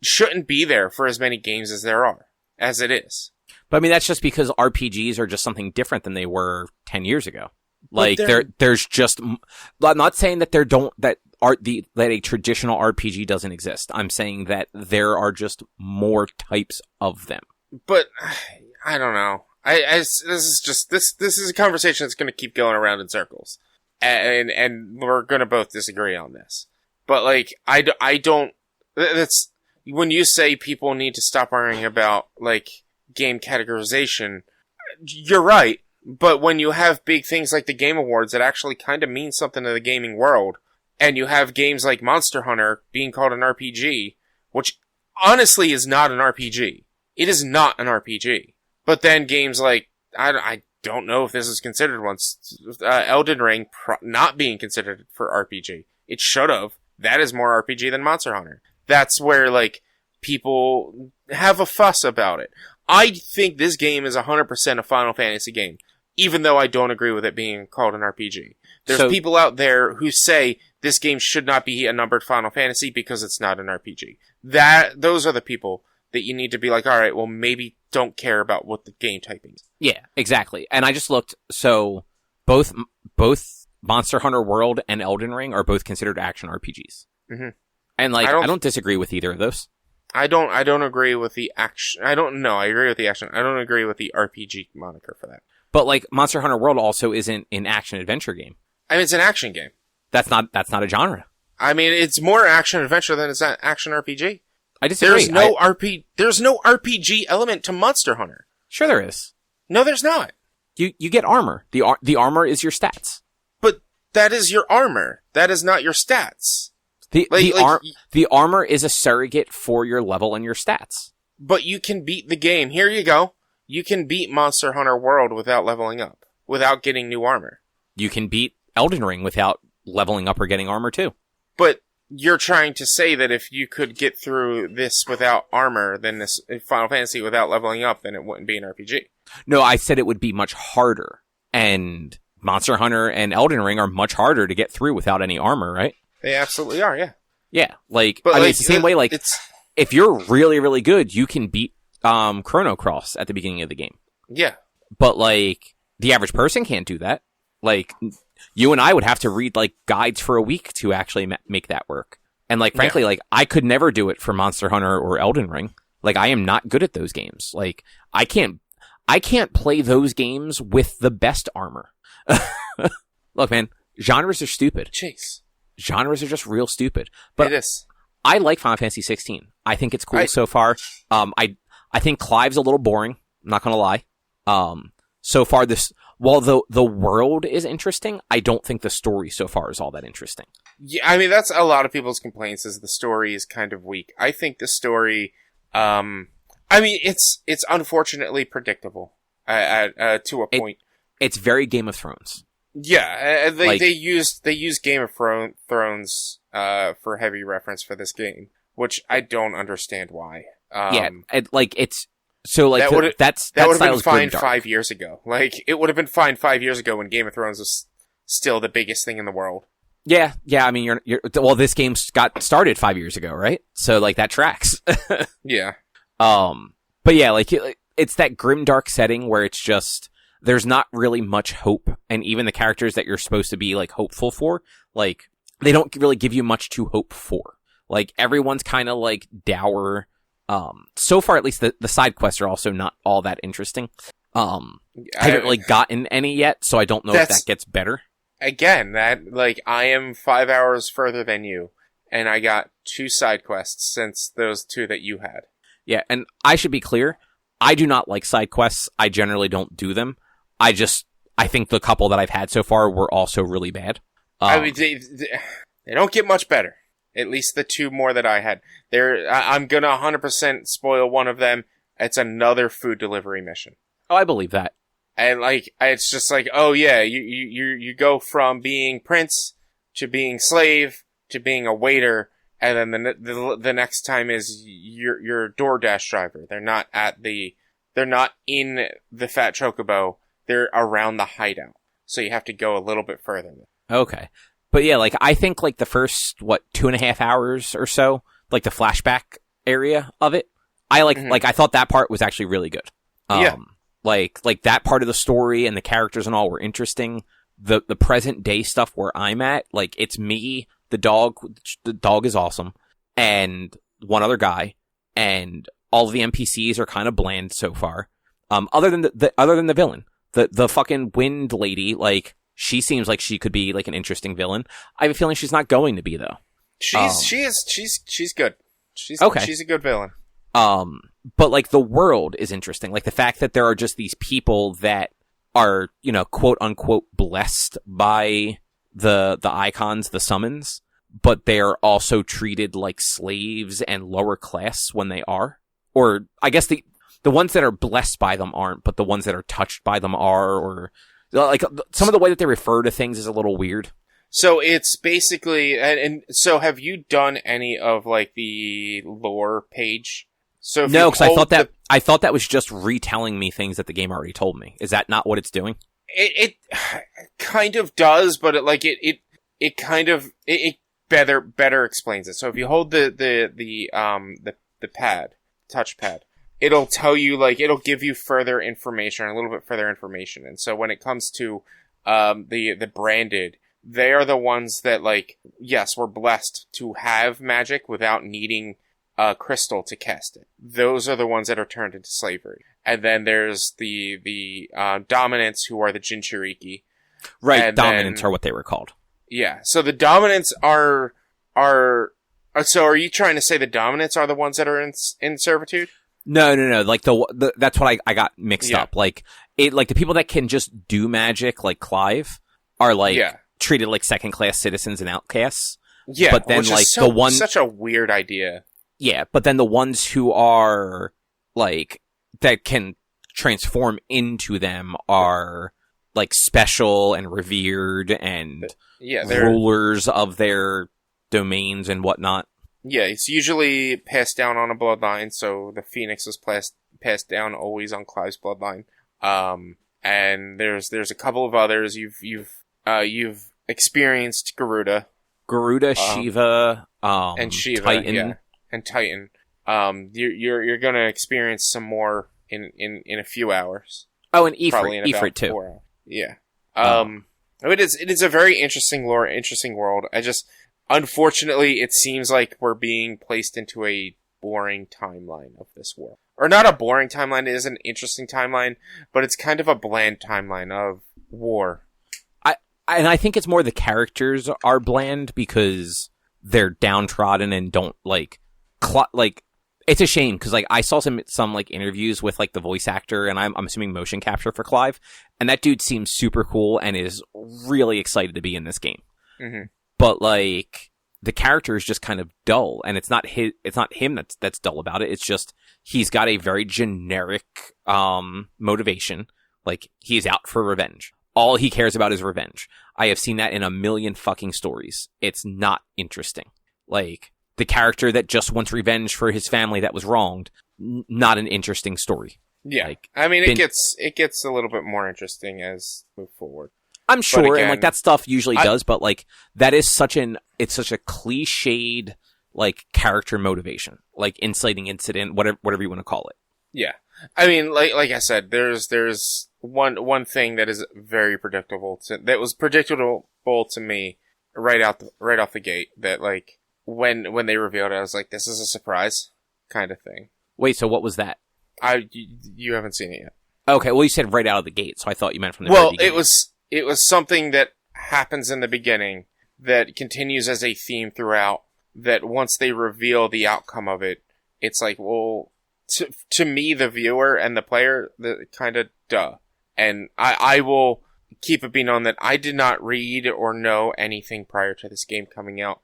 shouldn't be there for as many games as there are, as it is. But I mean, that's just because RPGs are just something different than they were 10 years ago. Like, there's just, I'm not saying that that a traditional RPG doesn't exist. I'm saying that there are just more types of them. But I don't know. This is a conversation that's going to keep going around in circles, and we're going to both disagree on this. But like, I don't. That's when you say people need to stop worrying about like game categorization. You're right. But when you have big things like the Game Awards that actually kind of mean something to the gaming world, and you have games like Monster Hunter being called an RPG, which honestly is not an RPG. It is not an RPG. But then games like, I don't know if this is considered once, Elden Ring not being considered for RPG. It should have. That is more RPG than Monster Hunter. That's where, like, people have a fuss about it. I think this game is 100% a Final Fantasy game, even though I don't agree with it being called an RPG. There's people out there who say this game should not be a numbered Final Fantasy because it's not an RPG. Those are the people that you need to be like, all right, well, maybe don't care about what the game typing is. Yeah, exactly. And I just looked, so both Monster Hunter World and Elden Ring are both considered action RPGs. Mm-hmm. And like, I don't disagree with either of those. I don't agree with the action. I agree with the action. I don't agree with the RPG moniker for that. But like, Monster Hunter World also isn't an action adventure game. I mean, it's an action game. That's not a genre. I mean, it's more action adventure than it's an action RPG. I disagree. There's no RPG element to Monster Hunter. Sure there is. No, there's not. You get armor. The armor is your stats. But that is your armor. That is not your stats. The armor is a surrogate for your level and your stats. But you can beat the game. Here you go. You can beat Monster Hunter World without leveling up, without getting new armor. You can beat Elden Ring without leveling up or getting armor too. But you're trying to say that if you could get through this without armor, then this Final Fantasy without leveling up, then it wouldn't be an RPG. No, I said it would be much harder. And Monster Hunter and Elden Ring are much harder to get through without any armor, right? They absolutely are, yeah. Yeah, like, but I mean, it's the same way, like... if you're really, really good, you can beat Chrono Cross at the beginning of the game. Yeah. But, like, the average person can't do that. Like, you and I would have to read, like, guides for a week to actually make that work. And, like, frankly, like, I could never do it for Monster Hunter or Elden Ring. Like, I am not good at those games. Like, I can't play those games with the best armor. Look, man, genres are stupid. Chase. Genres are just real stupid. But it is. I like Final Fantasy XVI. I think it's cool so far. I think Clive's a little boring. I'm not gonna lie. So far while the world is interesting, I don't think the story so far is all that interesting. Yeah, I mean, that's a lot of people's complaints, is the story is kind of weak. I think the story, I mean, it's unfortunately predictable to a point. It's very Game of Thrones. Yeah, they used Game of Thrones for heavy reference for this game, which I don't understand why. That would have been fine 5 years ago. Like, it would have been fine 5 years ago when Game of Thrones was still the biggest thing in the world. Yeah. I mean, this game got started 5 years ago, right? So, like, that tracks. Yeah. But yeah, like, it's that grimdark setting where it's just, there's not really much hope, and even the characters that you're supposed to be, like, hopeful for, like, they don't really give you much to hope for. Like, everyone's kind of, like, dour. So far, at least, the side quests are also not all that interesting. I haven't really gotten any yet, so I don't know if that gets better. Again, I am 5 hours further than you, and I got 2 side quests since those 2 that you had. Yeah, and I should be clear, I do not like side quests. I generally don't do them. I think the couple that I've had so far were also really bad. I mean, they don't get much better. At least the 2 more that I had. I'm gonna 100% spoil one of them. It's another food delivery mission. Oh, I believe that. And, like, it's just like, oh yeah, you go from being prince to being slave to being a waiter, and then the next time is you're a DoorDash driver. They're not in the Fat Chocobo. They're around the hideout. So you have to go a little bit further. Okay. But yeah, like, I think, like, the first, 2.5 hours or so, like, the flashback area of it, I I thought that part was actually really good. Yeah. Like that part of the story and the characters and all were interesting. The present day stuff where I'm at, like, it's me, the dog is awesome, and one other guy, and all of the NPCs are kind of bland so far. Other than the villain, the fucking wind lady, like, she seems like she could be, like, an interesting villain. I have a feeling she's not going to be, though. She's good. She's a good villain. But, like, the world is interesting. Like, the fact that there are just these people that are, quote unquote blessed by the icons, the summons, but they are also treated like slaves and lower class when they are. Or, I guess the ones that are blessed by them aren't, but the ones that are touched by them are, or, like, some of the way that they refer to things is a little weird. So it's basically, and so have you done any of, like, the lore page? So no, because I thought that was just retelling me things that the game already told me. Is that not what it's doing? It kind of does, but it kind of better explains it. So if you hold the touch pad, it'll tell you, like, it'll give you further information, a little bit further information. And so when it comes to the branded, they are the ones that, like, yes, we're blessed to have magic without needing crystal to cast it. Those are the ones that are turned into slavery. And then there's the dominants, who are the Jinchuriki. Right, and dominants are what they were called. Yeah, so the dominants are so are you trying to say the dominants are the ones that are in servitude? No. Like, that's what I got mixed up. Like, the people that can just do magic, like Clive, are, like, treated like second-class citizens and outcasts. Yeah, but then, like, the ones, such a weird idea. Yeah, but then the ones who are, like, that can transform into them are, like, special and revered and rulers of their domains and whatnot. Yeah, it's usually passed down on a bloodline, so the Phoenix is passed down always on Clive's bloodline. And there's a couple of others. You've experienced Garuda, Shiva, and Shiva, Titan. and Titan. You're going to experience some more in a few hours. Oh, and Ifrit too. 4 hours. Yeah. It is a very interesting lore, interesting world. Unfortunately, it seems like we're being placed into a boring timeline of this world. Or not a boring timeline, it is an interesting timeline, but it's kind of a bland timeline of war. I think it's more the characters are bland because they're downtrodden and don't it's a shame because I saw some interviews with the voice actor, and I'm assuming motion capture for Clive, and that dude seems super cool and is really excited to be in this game. Mm-hmm. But the character is just kind of dull, and it's not him that's dull about it. It's just he's got a very generic motivation. He's out for revenge. All he cares about is revenge. I have seen that in a million fucking stories. It's not interesting. The character that just wants revenge for his family that was wronged, not an interesting story. Yeah. It gets a little bit more interesting as we move forward. I'm sure, again, and that stuff usually does, but that is such a cliched character motivation, inciting incident, whatever you want to call it. Yeah. Like I said, there's one thing that is very predictable that was predictable to me right off the gate, that when they revealed it, I was like, this is a surprise kind of thing. Wait, so what was that? You haven't seen it yet. Okay, well you said right out of the gate, so I thought you meant from the very beginning. It was something that happens in the beginning that continues as a theme throughout, that once they reveal the outcome of it, it's to me, the viewer and the player, the kind of duh. And I will keep it being known that I did not read or know anything prior to this game coming out.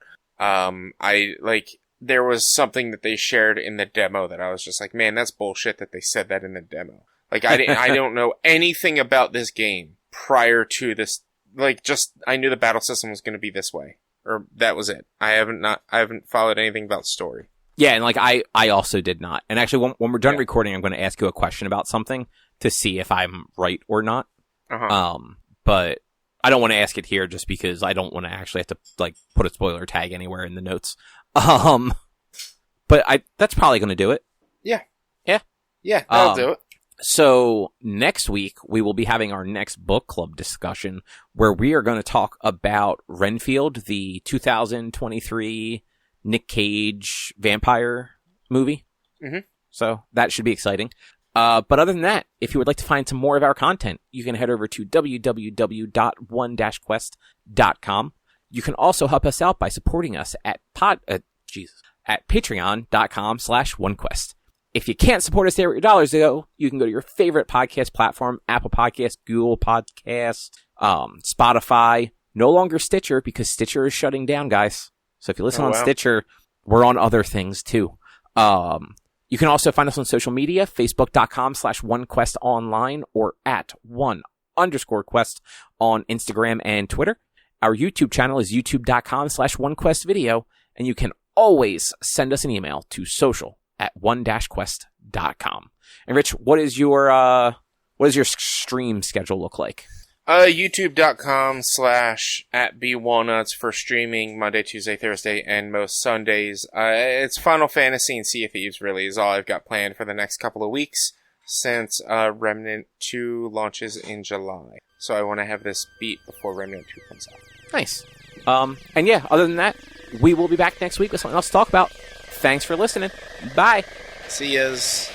There was something that they shared in the demo that I was just like, man, that's bullshit that they said that in the demo. I don't know anything about this game prior to this. I knew the battle system was going to be this way, or that was it. I haven't followed anything about story. Yeah, and I also did not. And actually, when we're done recording, I'm going to ask you a question about something to see if I'm right or not. Uh-huh. But I don't want to ask it here just because I don't want to actually have to put a spoiler tag anywhere in the notes. But that's probably going to do it. Yeah. Yeah. Yeah, that'll do it. So next week we will be having our next book club discussion where we are going to talk about Renfield, the 2023 Nick Cage vampire movie. Mm-hmm. So that should be exciting. But other than that, if you would like to find some more of our content, you can head over to www.one-quest.com. You can also help us out by supporting us at patreon.com/onequest. If you can't support us there where your dollars go, you can go to your favorite podcast platform, Apple Podcasts, Google Podcasts, Spotify, no longer Stitcher because Stitcher is shutting down, guys. So if you listen on Stitcher, we're on other things too. You can also find us on social media, facebook.com/onequestonline or at @1_quest on Instagram and Twitter. Our YouTube channel is youtube.com/onequestvideo, and you can always send us an email to social@one-quest.com. And Rich, what is your stream schedule look like? youtube.com/@bwalnuts for streaming Monday, Tuesday, Thursday, and most Sundays. It's Final Fantasy and Sea of Thieves really is all I've got planned for the next couple of weeks since Remnant 2 launches in July. So I want to have this beat before Remnant 2 comes out. Nice. And yeah, other than that, we will be back next week with something else to talk about. Thanks for listening. Bye. See yas.